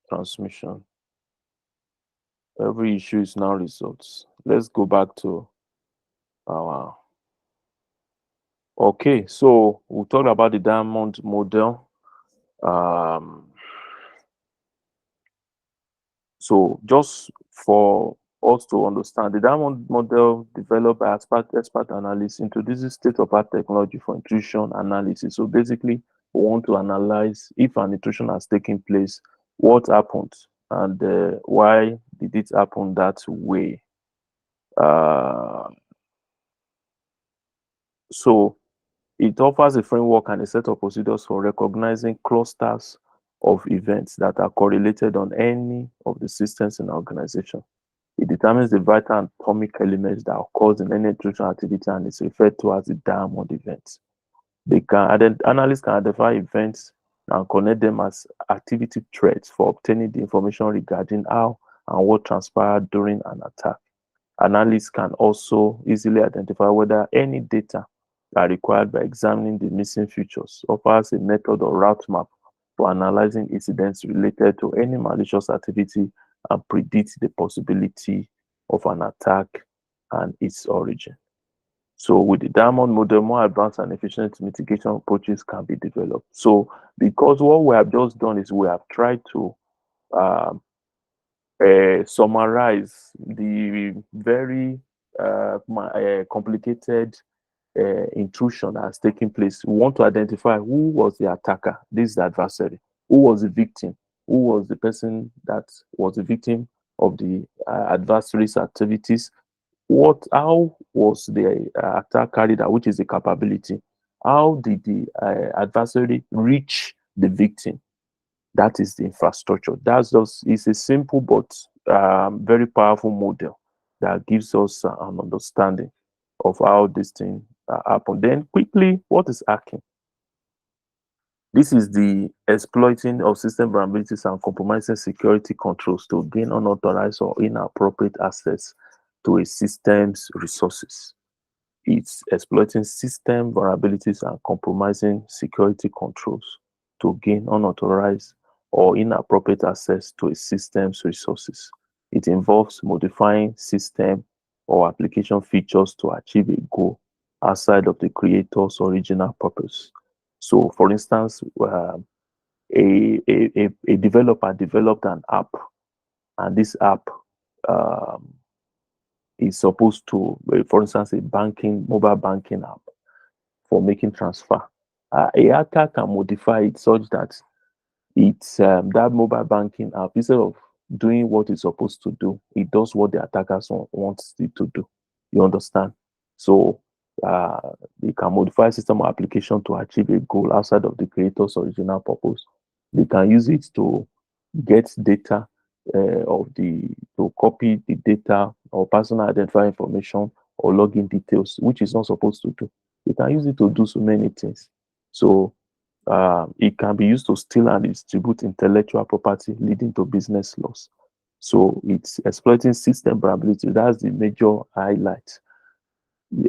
transmission. Every issue is now resolved. Let's go back to our. Okay, so we talked about the diamond model. Um, so just for us to understand, the diamond model developed by expert analysts introduces state-of-art technology for intrusion analysis. So basically, we want to analyze if an intrusion has taken place, what happened, and why did it happen that way. Uh, so it offers a framework and a set of procedures for recognizing clusters of events that are correlated on any of the systems in an organization. It determines the vital and atomic elements that occurs in any intrusion activity and is referred to as the diamond events. Analysts can identify events and connect them as activity threats for obtaining the information regarding how and what transpired during an attack. Analysts can also easily identify whether any data are required by examining the missing features, offers a method or route map for analyzing incidents related to any malicious activity and predict the possibility of an attack and its origin. So with the diamond model, more advanced and efficient mitigation approaches can be developed. So because what we have just done is we have tried to um, summarize the very complicated intrusion that has taken place. We want to identify who was the attacker, this is the adversary, who was the victim, who was the person that was the victim of the adversary's activities, how was the attack carried out, which is the capability, how did the adversary reach the victim, that is the infrastructure. That's just, it's a simple but very powerful model that gives us an understanding of how this thing happened. Then quickly, what is hacking? This is the exploiting of system vulnerabilities and compromising security controls to gain unauthorized or inappropriate access to a system's resources. It's exploiting system vulnerabilities and compromising security controls to gain unauthorized or inappropriate access to a system's resources. It involves modifying system or application features to achieve a goal outside of the creator's original purpose. So, for instance, a developer developed an app, and this app um, is supposed to, for instance, a mobile banking app for making transfer. A hacker can modify it such that it's that mobile banking app, instead of doing what it's supposed to do, it does what the attackers want it to do. You understand? So uh, they can modify system or application to achieve a goal outside of the creator's original purpose. They can use it to get data to copy the data or personal identifying information or login details, which is not supposed to do. They can use it to do so many things. So it can be used to steal and distribute intellectual property, leading to business loss. So it's exploiting system vulnerability. That's the major highlight.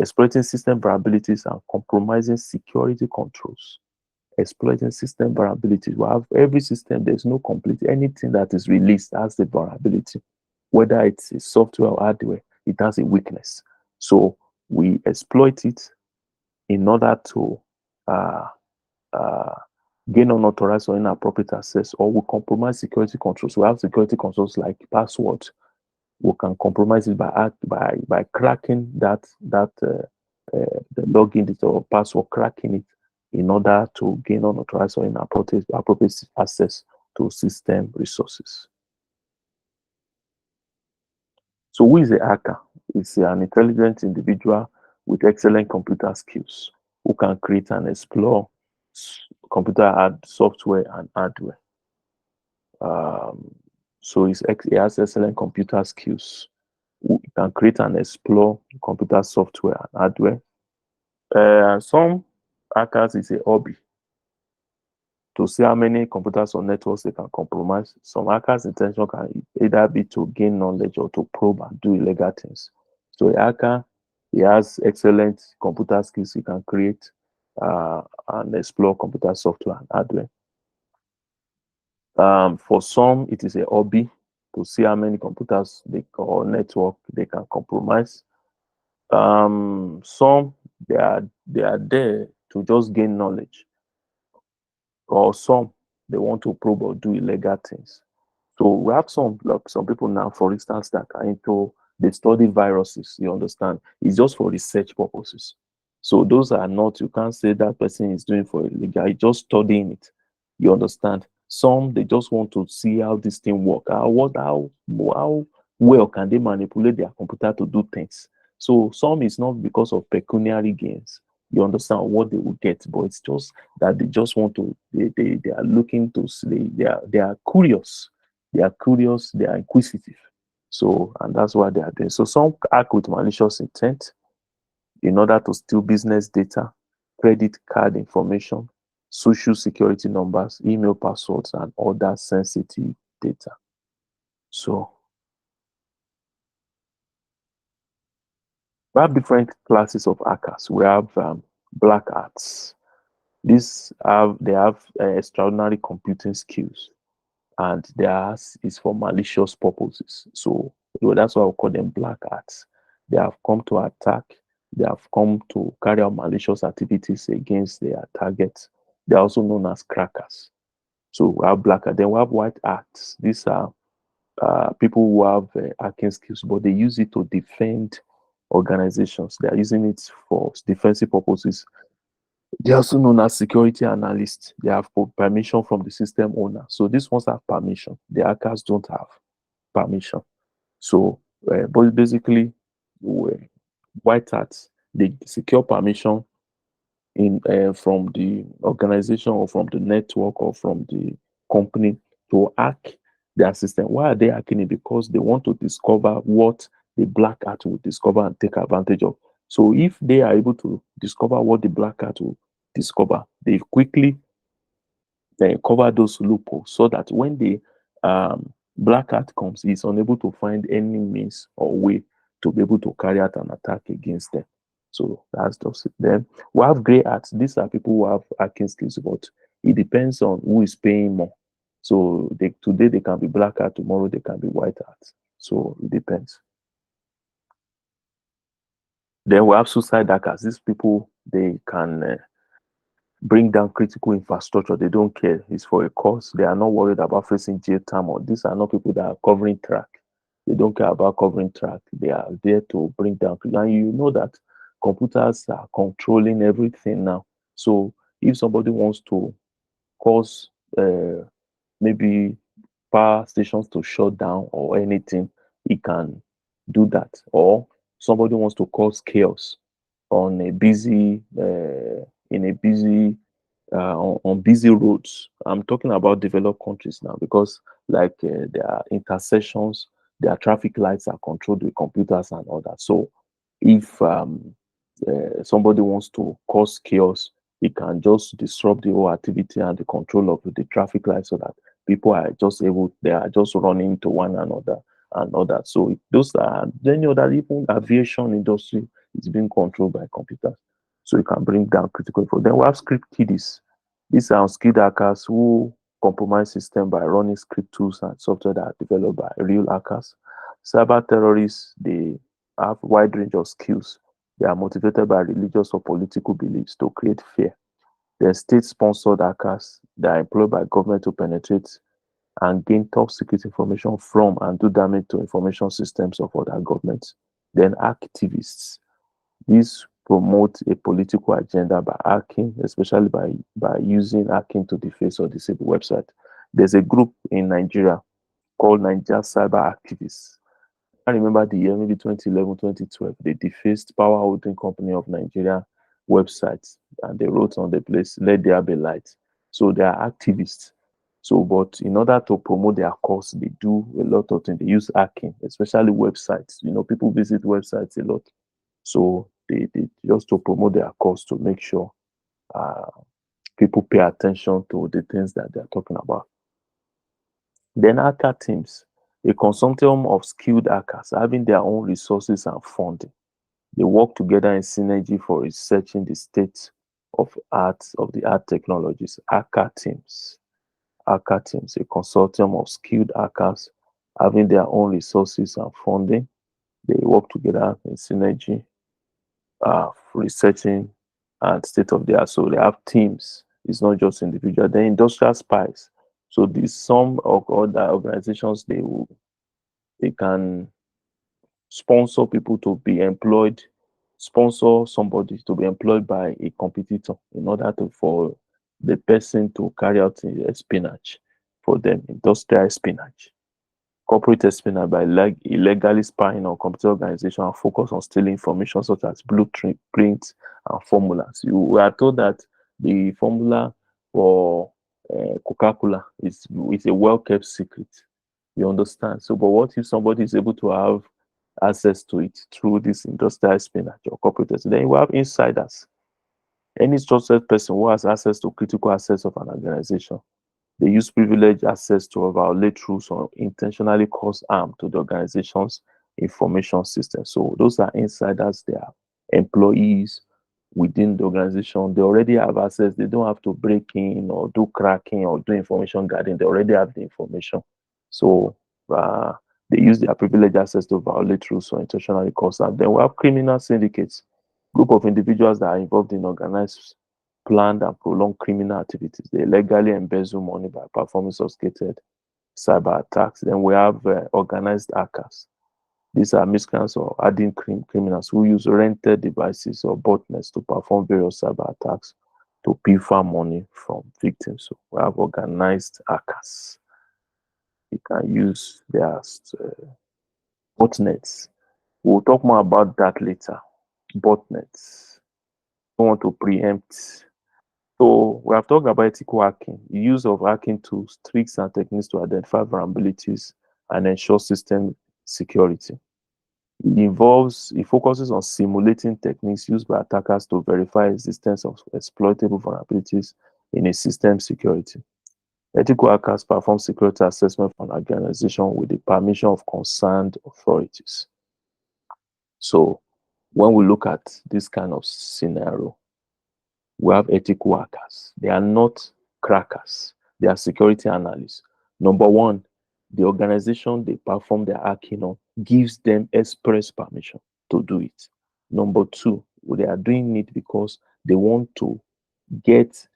Exploiting system vulnerabilities and compromising security controls. Exploiting system vulnerabilities. We have every system, there's no complete, anything that is released has the vulnerability. Whether it's a software or hardware, it has a weakness. So we exploit it in order to uh, uh, gain unauthorized or inappropriate access, or we compromise security controls. We have security controls like passwords. We can compromise it by cracking the login detail or password, cracking it in order to gain unauthorized or inappropriate access to system resources. So who is a hacker? It's an intelligent individual with excellent computer skills who can create and explore computer software and hardware. Um, so he has excellent computer skills. Who can create and explore computer software and hardware. Some hackers is a hobby to see how many computers or networks they can compromise. Some hackers' intention can either be to gain knowledge or to probe and do illegal things. So a hacker, he has excellent computer skills. He can create and explore computer software and hardware. For some, it is a hobby to see how many computers or network they can compromise. Some they are there to just gain knowledge, or some they want to probe or do illegal things. So we have some people now, for instance, that are into they study viruses. You understand? It's just for research purposes. So those are not, you can't say that person is doing for illegal. It's just studying it. You understand? Some they just want to see how this thing work. How well can they manipulate their computer to do things? So some is not because of pecuniary gains. You understand what they will get, but it's just that they just want to. They are looking to see. They are curious. They are curious. They are inquisitive. So, and that's what they are doing. So some act with malicious intent in order to steal business data, credit card information, social security numbers, email passwords, and other sensitive data. So we have different classes of hackers. We have black hats. They have extraordinary computing skills, and theirs is for malicious purposes. So that's why we call them black hats. They have come to attack. They have come to carry out malicious activities against their targets. They are also known as crackers. So we have black hats. Then we have white hats. These are people who have hacking skills, but they use it to defend organizations. They are using it for defensive purposes. They are also known as security analysts. They have permission from the system owner. So these ones have permission. The hackers don't have permission. So, but basically, white hats, they secure permission in from the organization or from the network or from the company to hack their system. Why are they hacking it? Because they want to discover what the black hat will discover and take advantage of. So if they are able to discover what the black hat will discover, they quickly cover those loopholes so that when the black hat comes, it's unable to find any means or way to be able to carry out an attack against them. So that's just it. Then we have gray hats. These are people who have hacking skills, but it depends on who is paying more. So today they can be black hat, tomorrow they can be white hat. So it depends. Then we have suicide hackers. These people, they can bring down critical infrastructure. They don't care. It's for a cause. They are not worried about facing jail time. Or these are not people that are covering track. They don't care about covering track. They are there to bring down. And you know that computers are controlling everything now. So if somebody wants to cause maybe power stations to shut down or anything, he can do that. Or somebody wants to cause chaos on a busy in a busy on busy roads. I'm talking about developed countries now because like their intersections, their traffic lights are controlled with computers and all that. So if somebody wants to cause chaos, he can just disrupt the whole activity and the control of the traffic light so that people are just able, they are just running to one another and all that. So those are any other, even aviation industry is being controlled by computers. So you can bring down critical info. Then we have script kiddies. These are skilled hackers who compromise system by running script tools and software that are developed by real hackers. Cyber terrorists, they have wide range of skills. They are motivated by religious or political beliefs to create fear. They're state-sponsored hackers that are employed by government to penetrate and gain top secret information from and do damage to information systems of other governments. Then activists. These promote a political agenda by hacking, especially by using hacking to deface or disable website. There's a group in Nigeria called Nigeria Cyber Activists. I remember the year, maybe 2011, 2012, they defaced Power Holding Company of Nigeria websites and they wrote on the place, let there be light. So they are activists. So, but in order to promote their cause, they do a lot of things. They use hacking, especially websites. You know, people visit websites a lot. So they just to promote their cause to make sure uh, people pay attention to the things that they're talking about. Then hacker teams, a consortium of skilled hackers having their own resources and funding. They work together in synergy for researching the state of the art technologies, hacker teams. Hacker teams, a consortium of skilled hackers having their own resources and funding. They work together in synergy, researching and state of the art. So they have teams. It's not just individual. Then industrial spies. So these some of other organizations they can sponsor people to be employed, sponsor somebody to be employed by a competitor in order to for the person to carry out espionage for them, industrial espionage. Corporate espionage by illegally spying on computer organization and focus on stealing information such as blueprints and formulas. We are told that the formula for Coca-Cola is a well-kept secret. You understand? So, but what if somebody is able to have access to it through this industrial espionage or corporate espionage? Then you have insiders. Any trusted person who has access to critical assets of an organization, they use privileged access to violate rules or intentionally cause harm to the organization's information system. So those are insiders, they are employees within the organization. They already have access. They don't have to break in or do cracking or do information guarding. They already have the information. So uh, they use their privileged access to violate rules or intentionally cause harm. Then we have criminal syndicates, group of individuals that are involved in organized, planned, and prolonged criminal activities. They illegally embezzle money by performing sophisticated cyber attacks. Then we have organized hackers. These are miscreants or hardened criminals who use rented devices or botnets to perform various cyber attacks to pilfer money from victims. So we have organized hackers. You can use their botnets. We'll talk more about that later. Botnets. I want to preempt. So we have talked about ethical hacking, the use of hacking tools, tricks, and techniques to identify vulnerabilities and ensure system security. It focuses on simulating techniques used by attackers to verify existence of exploitable vulnerabilities in a system security. Ethical hackers perform security assessment for an organization with the permission of concerned authorities. So when we look at this kind of scenario, we have ethical hackers. They are not crackers. They are security analysts. Number one, the organization they perform their hacking on gives them express permission to do it. Number two, they are doing it because they want to get,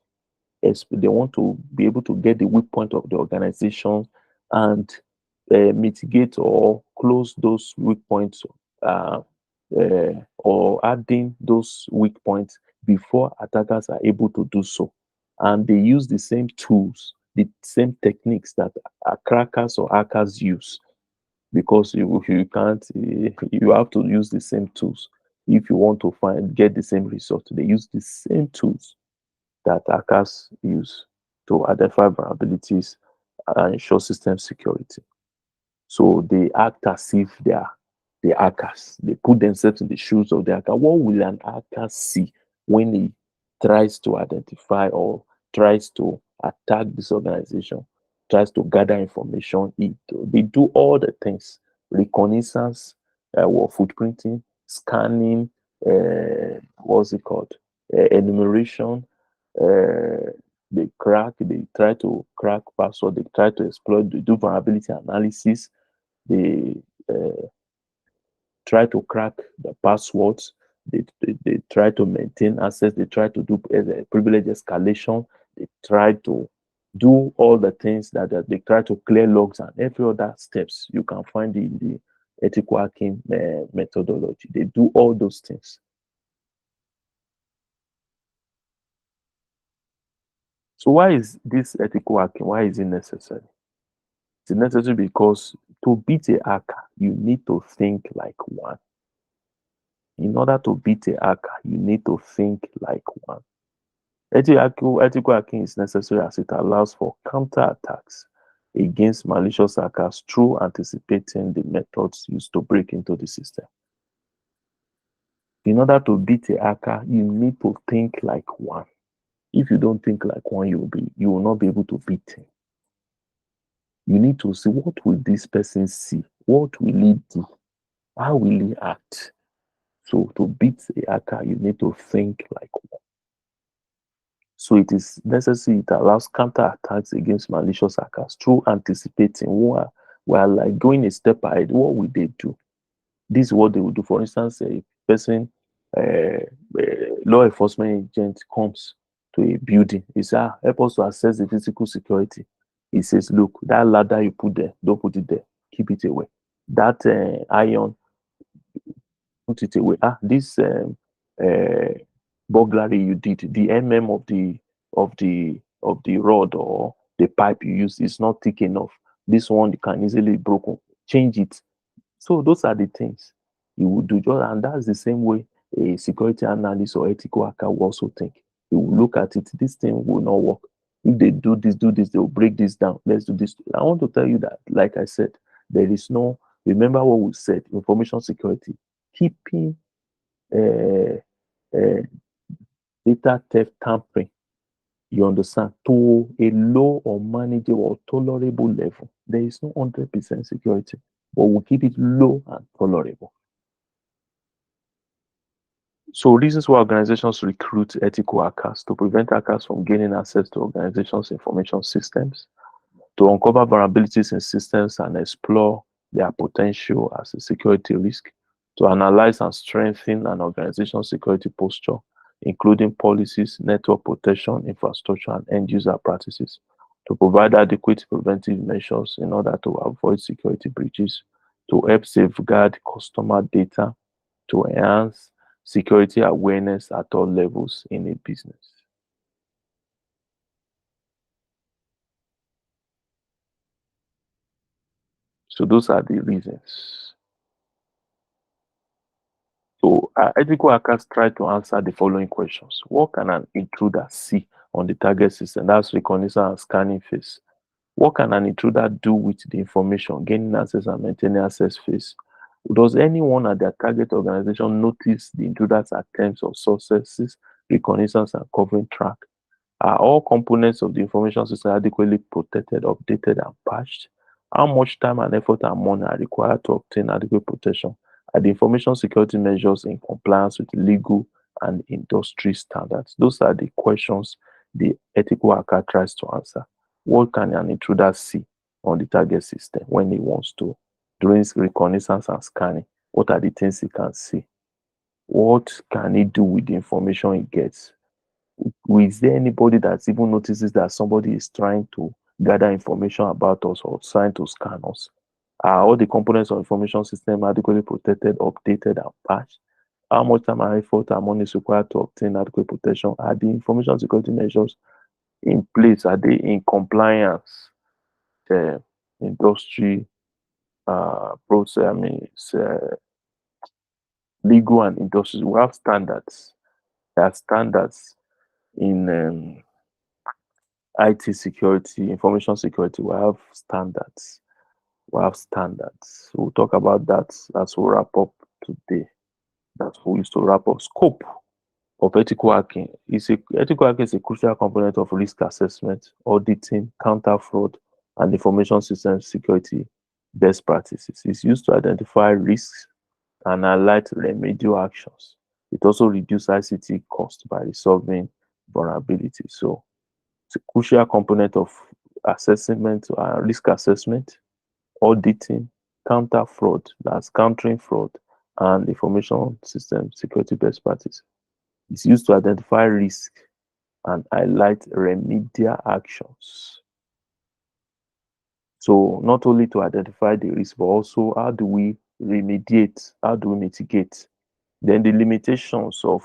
they want to be able to get the weak point of the organization and mitigate or close those weak points, uh, or adding those weak points before attackers are able to do so. And they use the same tools, the same techniques that crackers or hackers use, because you can't, you have to use the same tools if you want to get the same result. They use the same tools that hackers use to identify vulnerabilities and ensure system security. So they act as if they are the hackers. They put themselves in the shoes of the hacker. What will an hacker see when he tries to identify or tries to attack this organization, tries to gather information? They do all the things: reconnaissance, footprinting, scanning, what's it called? Enumeration. They try to crack password, they try to exploit, they do vulnerability analysis, they try to crack the passwords, they try to maintain access, they try to do privilege escalation, they try to do all the things that they try to clear logs and every other steps you can find in the ethical hacking methodology. They do all those things. So why is this ethical hacking, why is it necessary? It's necessary because to beat a hacker, you need to think like one. In order to beat a hacker, you need to think like one. Ethical hacking is necessary as it allows for counterattacks against malicious hackers through anticipating the methods used to break into the system. In order to beat a hacker, you need to think like one. If you don't think like one, you will not be able to beat him. You need to see, what will this person see? What will he do? How will he act? So to beat a hacker, you need to think like one. So it is necessary. It allows counter-attacks against malicious hackers through anticipating while like going a step ahead. What will they do? This is what they will do. For instance, a person, law enforcement agent comes to a building. He says, help us to assess the physical security. He says, look, that ladder you put there, don't put it there. Keep it away. That iron, put it away. This uh, burglary you did, the of the rod or the pipe you use is not thick enough. This one can easily be broken. Change it. So those are the things you would do. And that's the same way a security analyst or ethical hacker will also think. He will look at it. This thing will not work. If they do this, they will break this down. Let's do this. I want to tell you that, like I said, there is no. Remember what we said: information security, keeping uh, uh, data theft tampering. You understand, to a low or manageable or tolerable level. There is no 100% security, but we'll keep it low and tolerable. So reasons why organizations recruit ethical hackers: to prevent hackers from gaining access to organizations' information systems, to uncover vulnerabilities in systems and explore their potential as a security risk, to analyze and strengthen an organization's security posture, including policies, network protection, infrastructure, and end user practices, to provide adequate preventive measures in order to avoid security breaches, to help safeguard customer data, to enhance security awareness at all levels in a business. So those are the reasons. So ethical hackers try to answer the following questions. What can an intruder see on the target system? That's reconnaissance and scanning phase. What can an intruder do with the information, gaining access and maintaining access phase? Does anyone at their target organization notice the intruder's attempts or successes, reconnaissance and covering track? Are all components of the information system adequately protected, updated, and patched? How much time and effort and money are required to obtain adequate protection? Are the information security measures in compliance with legal and industry standards? Those are the questions the ethical hacker tries to answer. What can an intruder see on the target system when he wants to? During reconnaissance and scanning, what are the things he can see? What can he do with the information he gets? Is there anybody that even notices that somebody is trying to gather information about us or trying to scan us? Are all the components of information system adequately protected, updated, and patched? How much time and effort and money is required to obtain adequate protection? Are the information security measures in place? Are they in compliance? Industry process, legal and industry. We have standards. There are standards in IT security, information security. We have standards. We have standards. We'll talk about that as we wrap up today. That's what we used to wrap up. Scope of ethical hacking. Ethical hacking is a crucial component of risk assessment, auditing, counter fraud, and information system security best practices. It's used to identify risks and highlight remedial actions. It also reduces ICT cost by resolving vulnerabilities. So it's a crucial component of assessment, risk assessment, auditing, counter fraud, that's countering fraud, and information system security best practice. It's used to identify risk and highlight remedial actions. So not only to identify the risk, but also how do we remediate, how do we mitigate? Then the limitations of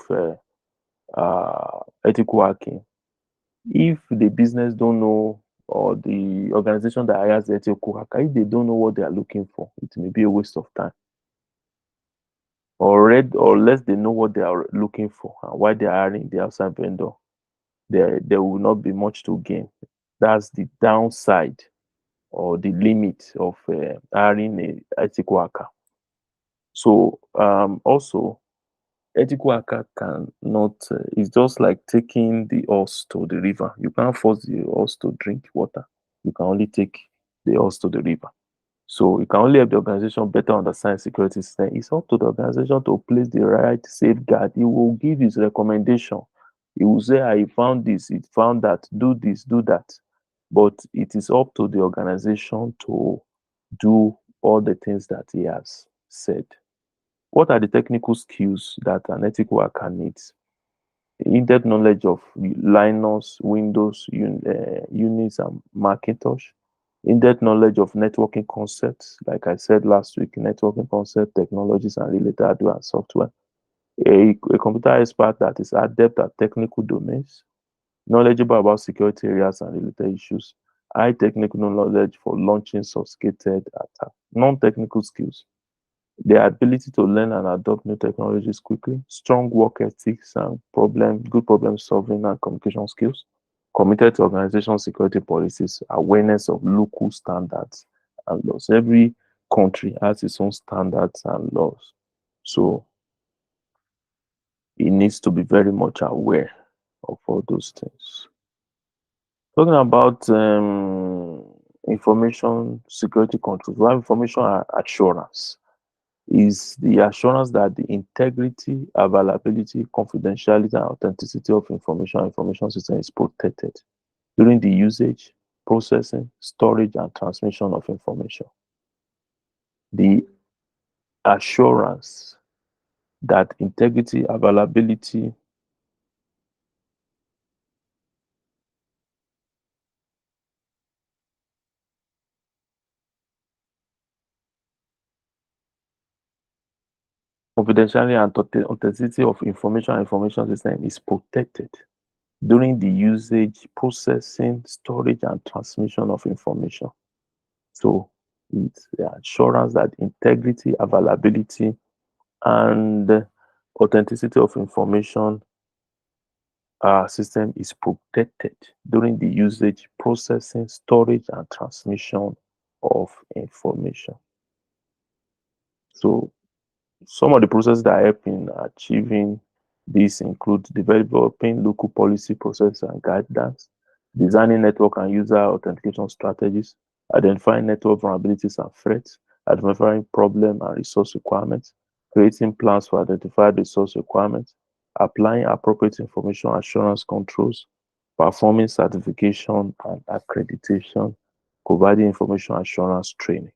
ethical hacking. If the business don't know, or the organization that hires the ethical hacker, if they don't know what they are looking for, it may be a waste of time. Or less they know what they are looking for and why they are hiring the outside vendor, there will not be much to gain. That's the downside or the limit of hiring a ethical hacker. So also ethical hacker cannot it's just like taking the horse to the river. You can't force the horse to drink water. You can only take the horse to the river. So it can only help the organization better understand security system. It's up to the organization to place the right safeguard. He will give his recommendation. He will say, I found this, it found that, do this, do that. But it is up to the organization to do all the things that he has said. What are the technical skills that an ethical hacker needs? In-depth knowledge of Linux, Windows, Unix, and Macintosh. In-depth knowledge of networking concepts, like I said last week, networking concept, technologies, and related hardware and software. A computer expert that is adept at technical domains, knowledgeable about security areas and related issues, high technical knowledge for launching sophisticated attacks, non-technical skills, the ability to learn and adopt new technologies quickly, strong work ethics and good problem solving and communication skills, committed to organization security policies, awareness of local standards and laws. Every country has its own standards and laws. So it needs to be very much aware of all those things. Talking about information security controls, we have information assurance is the assurance that the integrity, availability, confidentiality, and authenticity of information system is protected during the usage, processing, storage, and transmission of information. The assurance that integrity, availability, confidentiality, and authenticity of information system is protected during the usage, processing, storage, and transmission of information. So it's the assurance that integrity, availability, and authenticity of information system is protected during the usage, processing, storage, and transmission of information. So some of the processes that help in achieving this include developing local policy process and guidance, designing network and user authentication strategies, identifying network vulnerabilities and threats, identifying problem and resource requirements, creating plans for identified resource requirements, applying appropriate information assurance controls, performing certification and accreditation, providing information assurance training.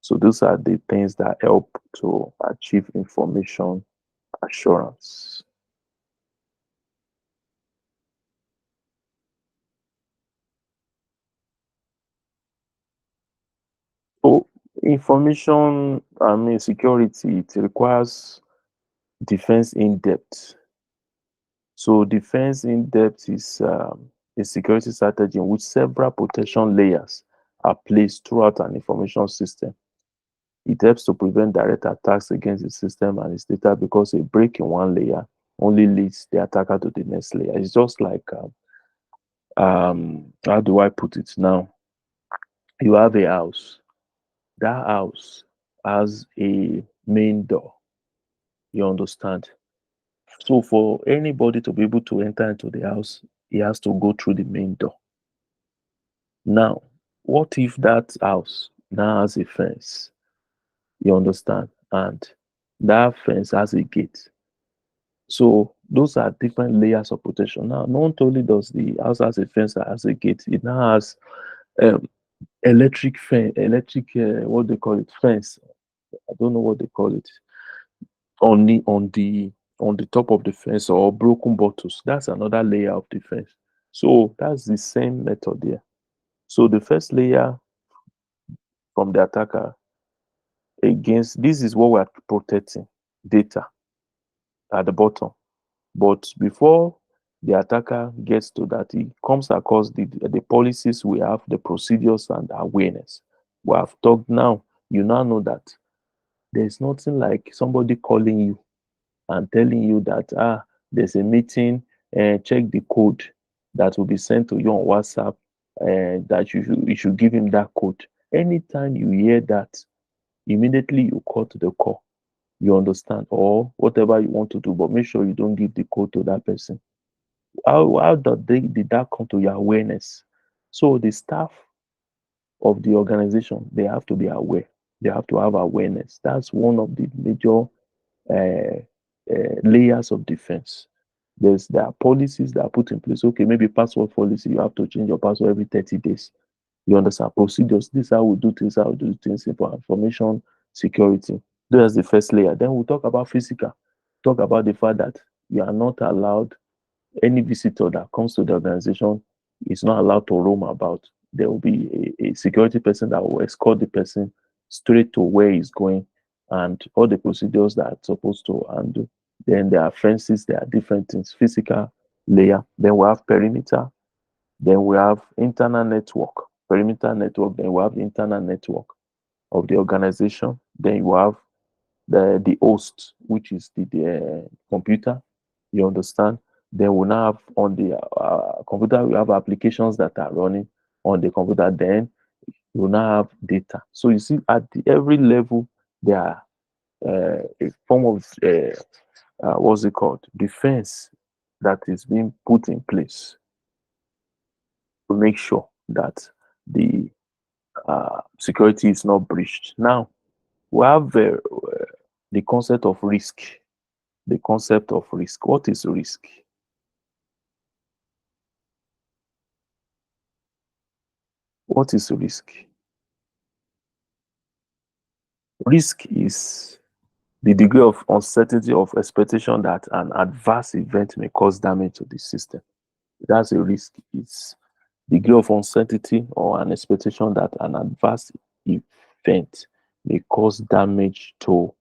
So those are the things that help to achieve information assurance. So security, it requires defense in depth. So defense in depth is a security strategy in which several protection layers are placed throughout an information system. It helps to prevent direct attacks against the system and its data because a break in one layer only leads the attacker to the next layer. It's just like how do I put it now? You have a house. That house has a main door. You understand? So for anybody to be able to enter into the house, he has to go through the main door. Now, what if that house now has a fence? You understand? And that fence has a gate. So those are different layers of protection. Now, not only does the house has a fence that has a gate, it now has um, electric fence, what they call it, fence. I don't know what they call it on the top of the fence or broken bottles. That's another layer of defense. So that's the same method there. So the first layer from the attacker against this is what we're protecting data at the bottom. But before the attacker gets to that, he comes across the policies we have, the procedures and awareness. We have talked now. You now know that there's nothing like somebody calling you and telling you that there's a meeting and check the code that will be sent to you on WhatsApp and that you should give him that code. Anytime you hear that, immediately you call to the call. You understand, or whatever you want to do, but make sure you don't give the code to that person. How did that come to your awareness? So the staff of the organization, they have to be aware. They have to have awareness. That's one of the major layers of defense. There are policies that are put in place. Okay, maybe password policy, you have to change your password every 30 days. You understand procedures. This is how we do things, how we do things for information security. That's the first layer. Then we'll talk about physical. Talk about the fact that you are not allowed, any visitor that comes to the organization is not allowed to roam about. There will be a security person that will escort the person straight to where he's going and all the procedures that are supposed to handle. Then there are fences, there are different things, physical layer. Then we have perimeter. Then we have internal network, perimeter network. Then we have internal network of the organization. Then you have the host, which is the computer. You understand? Then we now have on the computer, we have applications that are running on the computer. Then you now have data. So you see, at every level, there are a form of what's it called? Defense that is being put in place to make sure that the security is not breached. Now, we have the concept of risk. The concept of risk. What is risk? What is risk? Risk is the degree of uncertainty of expectation that an adverse event may cause damage to the system. That's a risk. It's degree of uncertainty or an expectation that an adverse event may cause damage to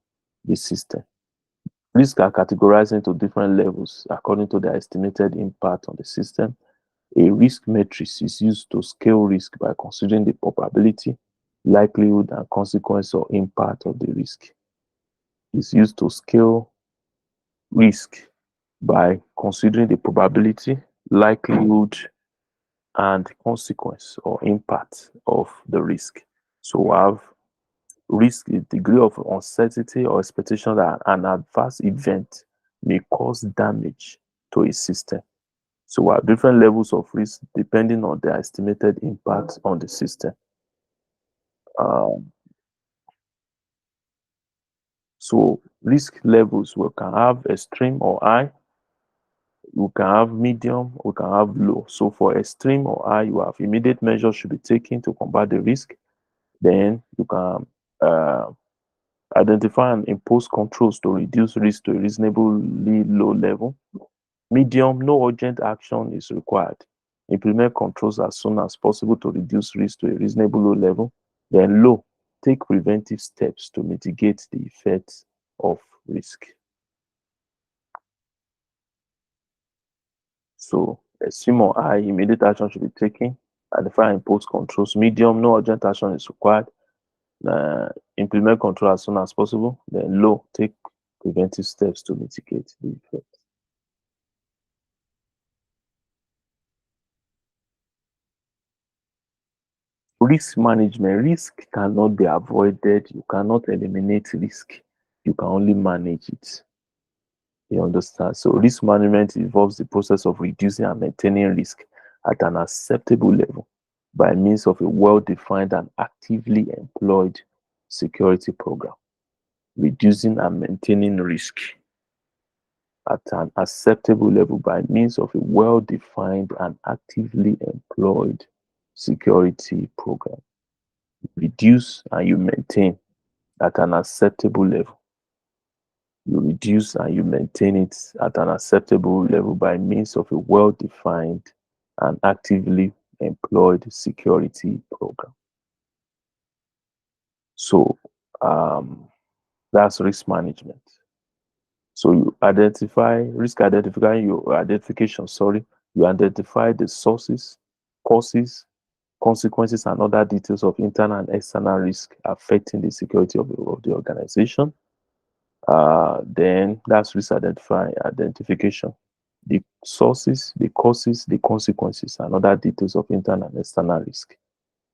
the system. Risks are categorized into different levels according to their estimated impact on the system. A risk matrix is used to scale risk by considering the probability, likelihood, and consequence or impact of the risk. It's used to scale risk by considering the probability, likelihood, and consequence or impact of the risk. So we have risk is degree of uncertainty or expectation that an adverse event may cause damage to a system. So we have different levels of risk depending on their estimated impact on the system. Um, so risk levels, we can have extreme or high, we can have medium, we can have low. So for extreme or high, you have immediate measures should be taken to combat the risk. Then you can identify and impose controls to reduce risk to a reasonably low level. Medium, no urgent action is required. Implement controls as soon as possible to reduce risk to a reasonable low level. Then low, take preventive steps to mitigate the effects of risk. So extreme or high, immediate action should be taken. Identify and impose controls. Medium, no urgent action is required. Implement control as soon as possible. Then low, take preventive steps to mitigate the effect. Risk management. Risk cannot be avoided. You cannot eliminate risk. You can only manage it. You understand? So risk management involves the process of reducing and maintaining risk at an acceptable level by means of a well-defined and actively employed security program. Reducing and maintaining risk at an acceptable level by means of a well-defined and actively employed security program. Reduce and you maintain at an acceptable level. You reduce and you maintain it at an acceptable level by means of a well-defined and actively employed security program. So that's risk management. So you identify risk identification, you identify the sources, causes, consequences, and other details of internal and external risk affecting the security of the organization. Then that's risk identification. The sources, the causes, the consequences, and other details of internal and external risk.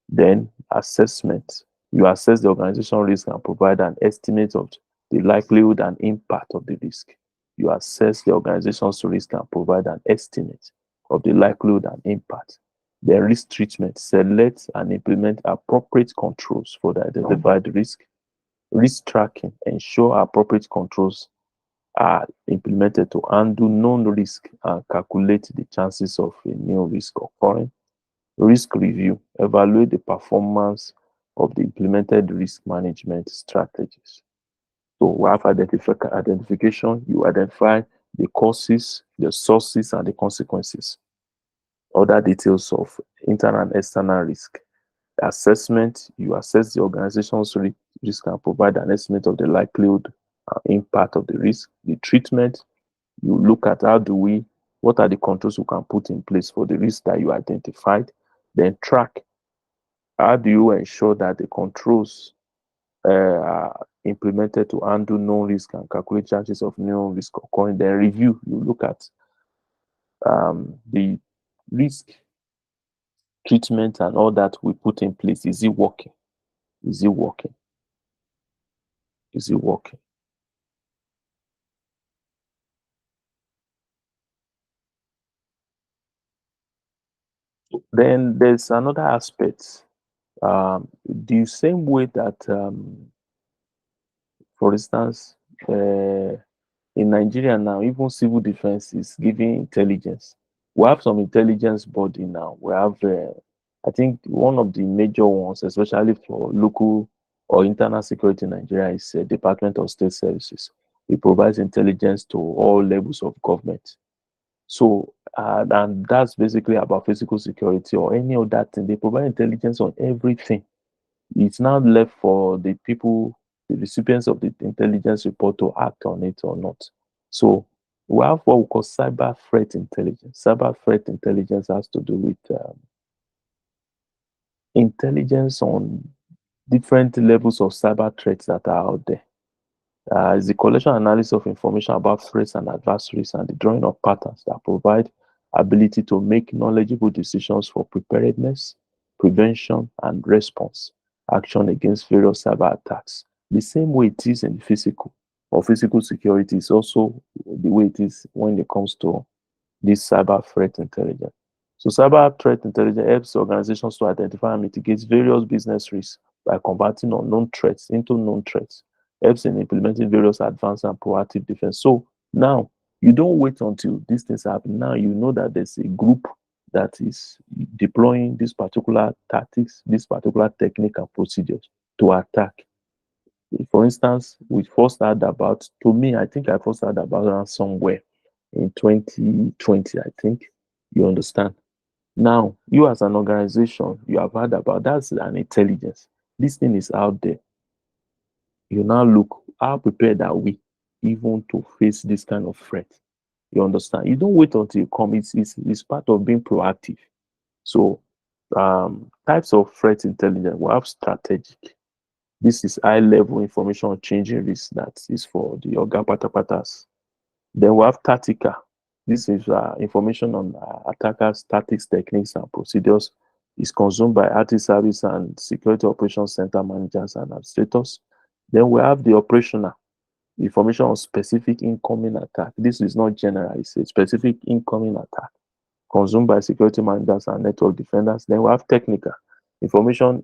Then assessment. You assess the organization risk and provide an estimate of the likelihood and impact of the risk. You assess the organization's risk and provide an estimate of the likelihood and impact. Then risk treatment. Select and implement appropriate controls for the identified risk. Risk tracking. Ensure appropriate controls are implemented to handle known risk and calculate the chances of a new risk occurring. Risk review, evaluate the performance of the implemented risk management strategies. So we have identification, you identify the causes, the sources, and the consequences. Other details of internal and external risk. Assessment, you assess the organization's risk and provide an estimate of the likelihood and impact of the risk. The treatment, you look at what are the controls you can put in place for the risk that you identified. Then track, how do you ensure that the controls are implemented to handle known risk and calculate chances of new risk occurring. Then review, you look at the risk treatment and all that we put in place. Is it working? Is it working? Is it working? Then there's another aspect. The same way that, for instance, in Nigeria now, even civil defense is giving intelligence. We have some intelligence body now. We have, I think, one of the major ones, especially for local or internal security in Nigeria, is Department of State Services. It provides intelligence to all levels of government. So, and that's basically about physical security or any other thing. They provide intelligence on everything. It's now left for the people, the recipients of the intelligence report, to act on it or not. So we have what we call cyber threat intelligence. Cyber threat intelligence has to do with intelligence on different levels of cyber threats that are out there. It's the collection and analysis of information about threats and adversaries and the drawing of patterns that provide ability to make knowledgeable decisions for preparedness, prevention, and response action against various cyber attacks. The same way it is in the physical or physical security is also the way it is when it comes to this cyber threat intelligence. So cyber threat intelligence helps organizations to identify and mitigate various business risks by converting unknown threats into known threats, helps in implementing various advanced and proactive defense. So now you don't wait until these things happen. Now you know that there's a group that is deploying this particular tactics, this particular technique and procedures to attack. For instance, we first heard about, to me, I think I first heard about ransomware in 2020, I think. You understand? Now, you as an organization, you have heard about that's an intelligence. This thing is out there. You now look, how prepared are we even to face this kind of threat? You understand? You don't wait until it comes. It's part of being proactive. So, types of threat intelligence, we have strategic. This is high level information on changing risk, that is for the Oga Patapatas. Then we have tactical. This is information on attackers, tactics, techniques, and procedures. Is consumed by IT service and security operations center managers and administrators. Then we have the operational information on specific incoming attack. This is not general, it's a specific incoming attack consumed by security managers and network defenders. Then we have technical information,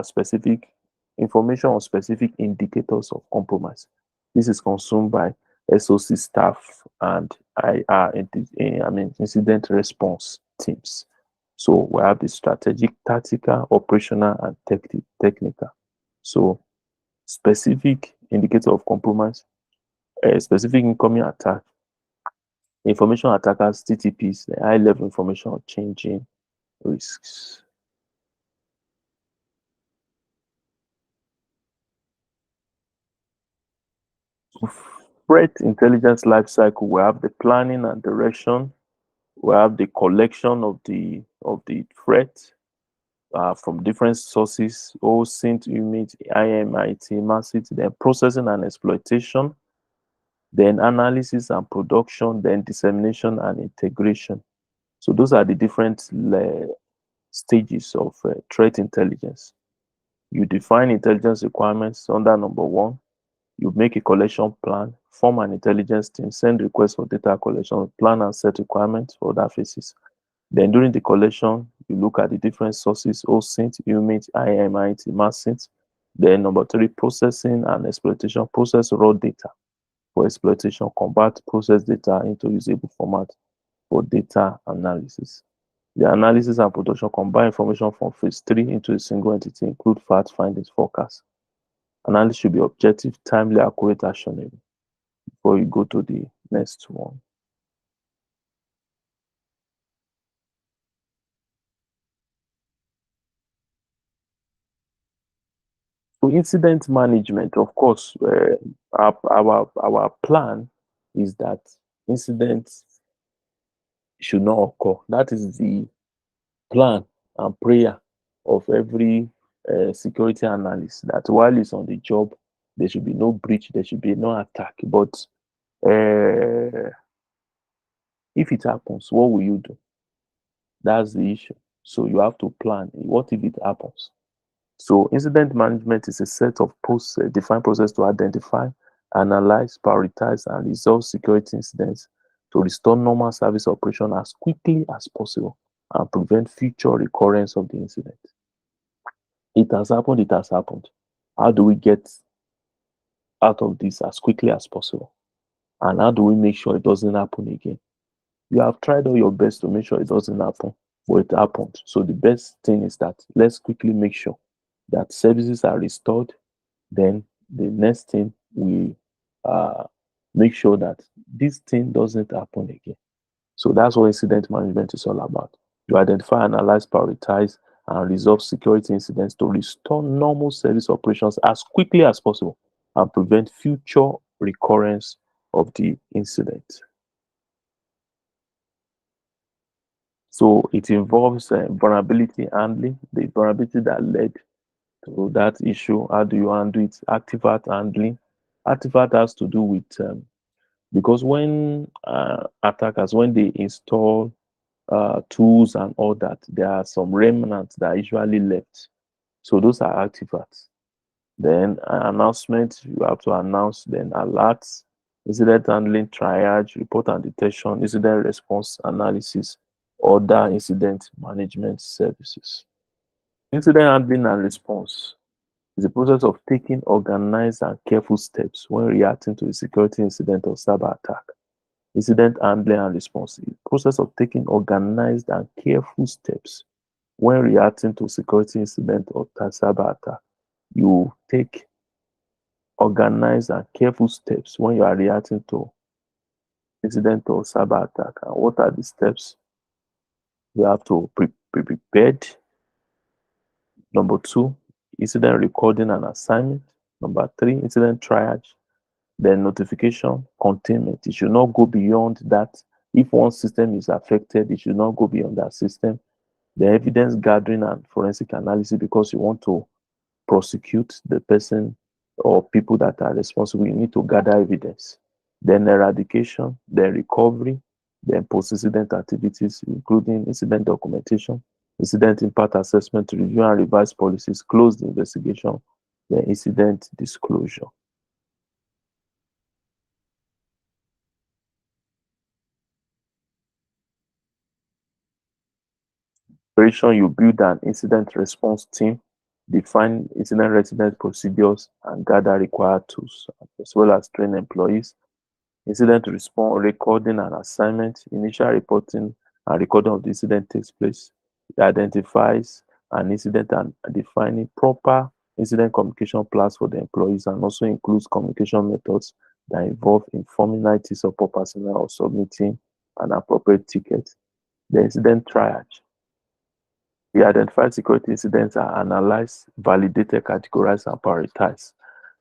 specific information on specific indicators of compromise. This is consumed by SOC staff and incident response teams. So we have the strategic, tactical, operational, and technical. So specific indicator of compromise, specific incoming attack, information attackers, TTPs, the high level information on changing risks. Threat intelligence lifecycle, we have the planning and direction, we have the collection of the threat from different sources, OSINT, UMIT, IMIT, MASIT, then processing and exploitation, then analysis and production, then dissemination and integration. So those are the different stages of threat intelligence. You define intelligence requirements under number one. You make a collection plan, form an intelligence team, send requests for data collection, plan and set requirements for other phases. Then during the collection, you look at the different sources, OSINT, UMIT, IMIT, MASINT. Then number three, processing and exploitation, process raw data for exploitation, convert processed data into usable format for data analysis. The analysis and production combine information from phase 3 into a single entity, include fact findings, forecasts. Analysis should be objective, timely, accurate, actionable. Before you go to the next one. So incident management, of course, our plan is that incidents should not occur. That is the plan and prayer of every security analyst, that while he's on the job, there should be no breach, there should be no attack. But uh, if it happens, what will you do? That's the issue. So you have to plan. What if it happens? So incident management is a set of defined process to identify, analyze, prioritize, and resolve security incidents to restore normal service operation as quickly as possible and prevent future recurrence of the incident. It has happened, it has happened. How do we get out of this as quickly as possible? And how do we make sure it doesn't happen again? You have tried all your best to make sure it doesn't happen, but it happened. So the best thing is that let's quickly make sure that services are restored. Then the next thing, we make sure that this thing doesn't happen again. So that's what incident management is all about. You identify, analyze, prioritize, and resolve security incidents to restore normal service operations as quickly as possible and prevent future recurrence of the incident. So it involves vulnerability handling, the vulnerability that led to that issue. How do you handle it? Artifact handling. Artifact has to do with because when attackers, when they install tools and all that, there are some remnants that are usually left. So those are artifacts. Then announcement, you have to announce, then alerts, incident handling, triage, report and detection, incident response analysis, other incident management services. Incident handling and response is the process of taking organized and careful steps when reacting to a security incident or cyber attack. Incident handling and response is the process of taking organized and careful steps when reacting to security incident or cyber attack. You take organized and careful steps when you are reacting to incident or cyber attack. And what are the steps? You have to be prepared. Number 2, incident recording and assignment. Number 3, incident triage. Then notification, containment. It should not go beyond that. If one system is affected, it should not go beyond that system. The evidence gathering and forensic analysis, because you want to prosecute the person or people that are responsible, you need to gather evidence. Then eradication, then recovery, then post-incident activities, including incident documentation, incident impact assessment, review and revise policies, close the investigation, then incident disclosure. Operation, you build an incident response team, define incident readiness procedures, and gather required tools, as well as train employees. Incident response recording and assignment. Initial reporting and recording of the incident takes place. It identifies an incident and defining proper incident communication plans for the employees, and also includes communication methods that involve informing IT support personnel or submitting an appropriate ticket. The incident triage. We identify security incidents are analyzed, validated, categorized, and prioritized.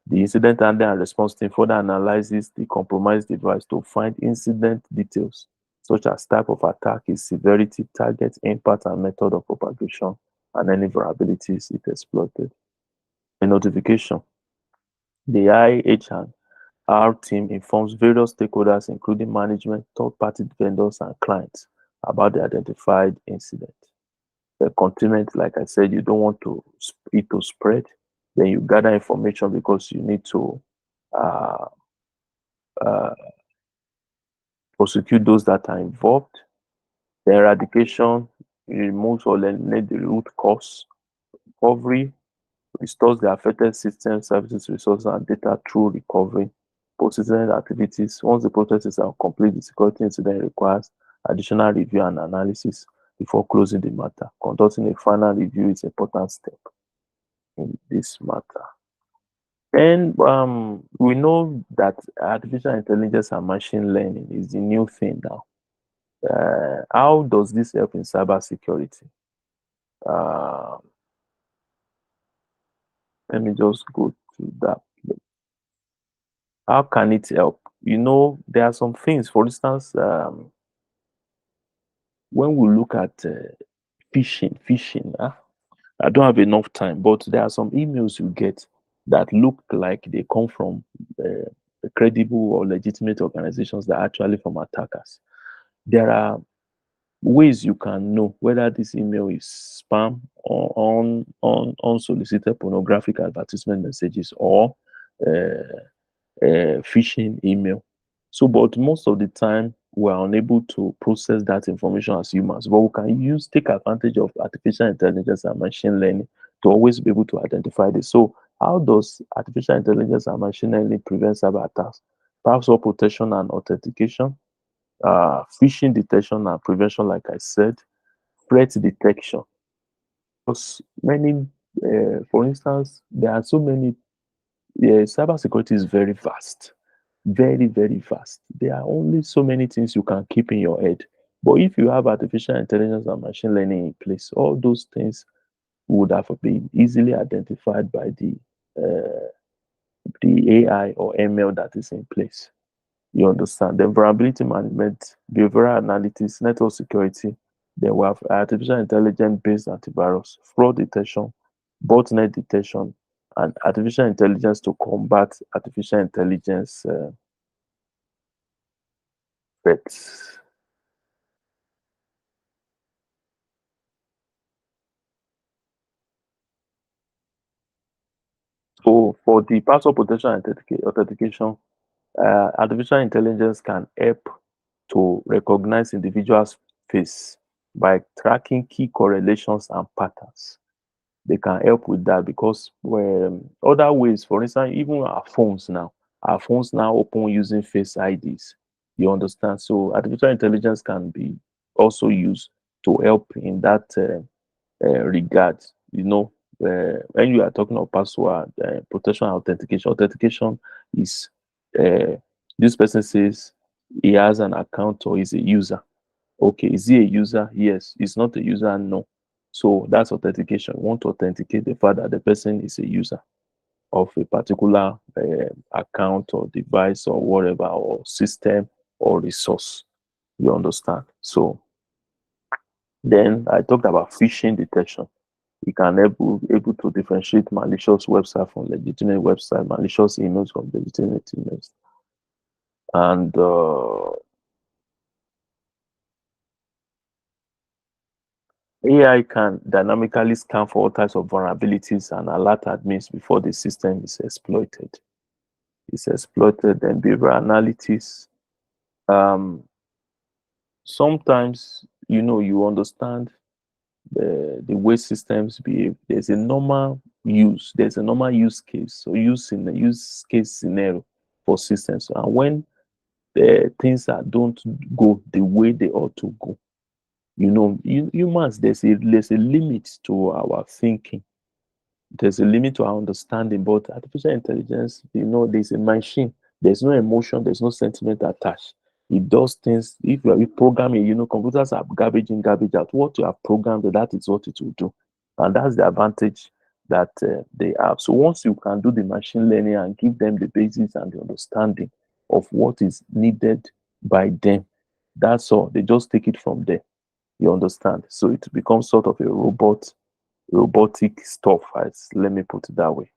The incident handling and response team further analyzes the compromised device to find incident details, such as type of attack, its severity, target, impact, and method of propagation, and any vulnerabilities it exploited. A notification. The IH&R team informs various stakeholders, including management, third-party vendors, and clients, about the identified incident. The containment, like I said, you don't want it to spread. Then you gather information because you need to uh, uh, prosecute those that are involved. The eradication removes or eliminates the root cause. Recovery restores the affected system, services, resources, and data through recovery. Post-incident activities. Once the processes are complete, the security incident requires additional review and analysis before closing the matter. Conducting a final review is an important step in this matter. And we know that artificial intelligence and machine learning is the new thing now. How does this help in cybersecurity? Uh, Let me just go to that. How can it help? There are some things, for instance, when we look at phishing, I don't have enough time, but there are some emails you get that look like they come from credible or legitimate organizations that are actually from attackers. There are ways you can know whether this email is spam or on unsolicited pornographic advertisement messages or uh, phishing email. So, but most of the time, we are unable to process that information as humans. But we can take advantage of artificial intelligence and machine learning to always be able to identify this. So, how does artificial intelligence and machine learning prevent cyber attacks? Password protection and authentication, phishing detection and prevention, like I said, threat detection. Because for instance, there are so many. Yeah, cybersecurity is very vast, very, very vast. There are only so many things you can keep in your head. But if you have artificial intelligence and machine learning in place, all those things would have been easily identified by the AI or ML that is in place. You understand? Then vulnerability management, behavioral analytics, network security. Then we have artificial intelligence based antivirus, fraud detection, botnet detection, and artificial intelligence to combat artificial intelligence threats. So for the password protection and authentication, artificial intelligence can help to recognize individuals' face by tracking key correlations and patterns. They can help with that because when other ways, for instance, even our phones now open using face IDs. You understand? So artificial intelligence can be also used to help in that regard. When you are talking about password protection and authentication, authentication is this person says he has an account or is a user. Okay, is he a user? Yes. Is not a user? No. So that's authentication. We want to authenticate the fact that the person is a user of a particular account or device or whatever, or system or resource. You understand? So then I talked about phishing detection. You can able to differentiate malicious website from legitimate website, malicious emails from legitimate emails. And AI can dynamically scan for all types of vulnerabilities and alert admins before the system is exploited. It's exploited and behavioral analytics. Um, Sometimes you understand the way systems behave. There's a normal use case, so use case scenario for systems. And when the things that don't go the way they ought to go, humans, there's a limit to our thinking. There's a limit to our understanding. But artificial intelligence, there's a machine. There's no emotion. There's no sentiment attached. It does things. If you are programming, computers are garbage in, garbage out. What you have programmed, that is what it will do, and that's the advantage that they have. So once you can do the machine learning and give them the basis and the understanding of what is needed by them, that's all. They just take it from there. You understand? So it becomes sort of a robotic stuff, as let me put it that way.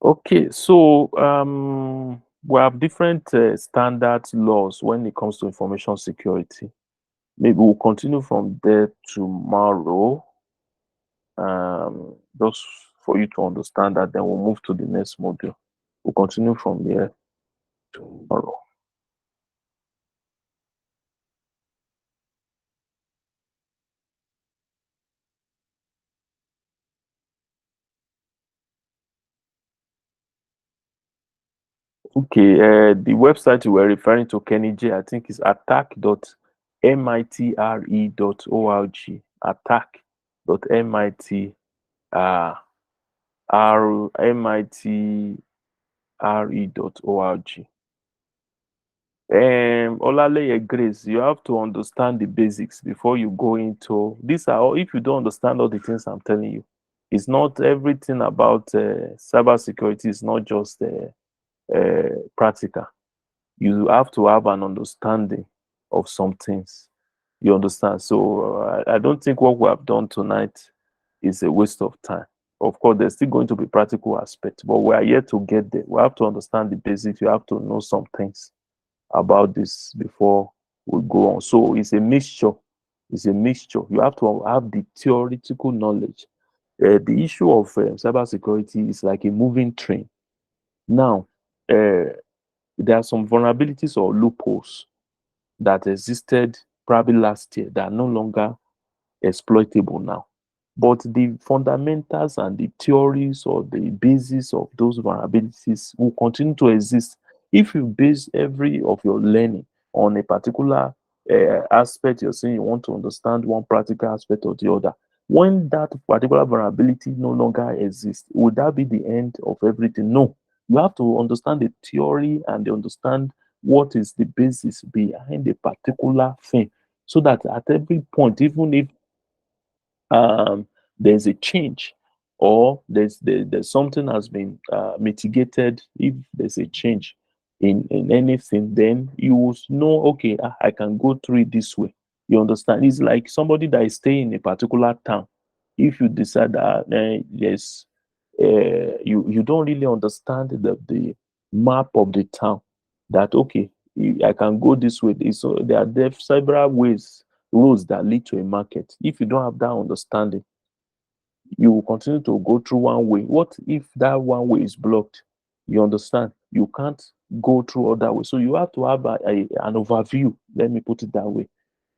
Okay, so we have different standards laws when it comes to information security. Maybe we'll continue from there tomorrow, just for you to understand that. Then we'll move to the next module. We'll continue from there tomorrow. Okay, the website you were referring to, Kenny J, I think is attack.mitre.org. Attack.mitre rmitre.org. Olaleye Grace, you have to understand the basics before you go into these. Are all, if you don't understand all the things I'm telling you, it's not everything about cybersecurity is not just practical. You have to have an understanding of some things. You understand? So I don't think what we have done tonight is a waste of time. Of course, there's still going to be practical aspects, but we are yet to get there. We have to understand the basics. You have to know some things about this before we go on. So it's a mixture. It's a mixture. You have to have the theoretical knowledge. The issue of cybersecurity is like a moving train. Now, there are some vulnerabilities or loopholes that existed probably last year that are no longer exploitable now. But the fundamentals and the theories or the basis of those vulnerabilities will continue to exist if you base every of your learning on a particular aspect. You're saying you want to understand one practical aspect or the other. When that particular vulnerability no longer exists, would that be the end of everything? No. You have to understand the theory and understand what is the basis behind a particular thing, so that at every point, even if there's a change or there's something has been mitigated, if there's a change in anything, then you will know, okay, I can go through it this way. You understand? It's like somebody that is staying in a particular town. If you decide that yes, you don't really understand the map of the town, that okay, I can go this way. So there are several ways, roads that lead to a market. If you don't have that understanding, you will continue to go through one way. What if that one way is blocked? You understand? You can't go through other way. So you have to have an overview, let me put it that way,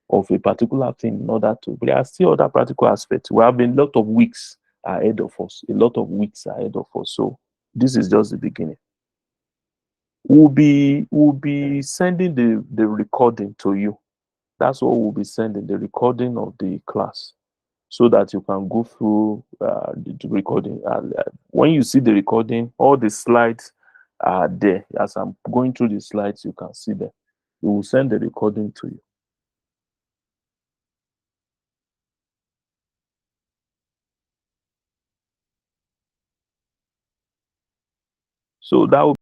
of a particular thing in order to. But there are still other practical aspects. We have been a lot of weeks ahead of us, a lot of weeks ahead of us. So this is just the beginning. We'll be sending the recording to you. That's what we'll be sending, the recording of the class, so that you can go through the recording. And when you see the recording, all the slides are there. As I'm going through the slides, you can see them. We will send the recording to you. So that will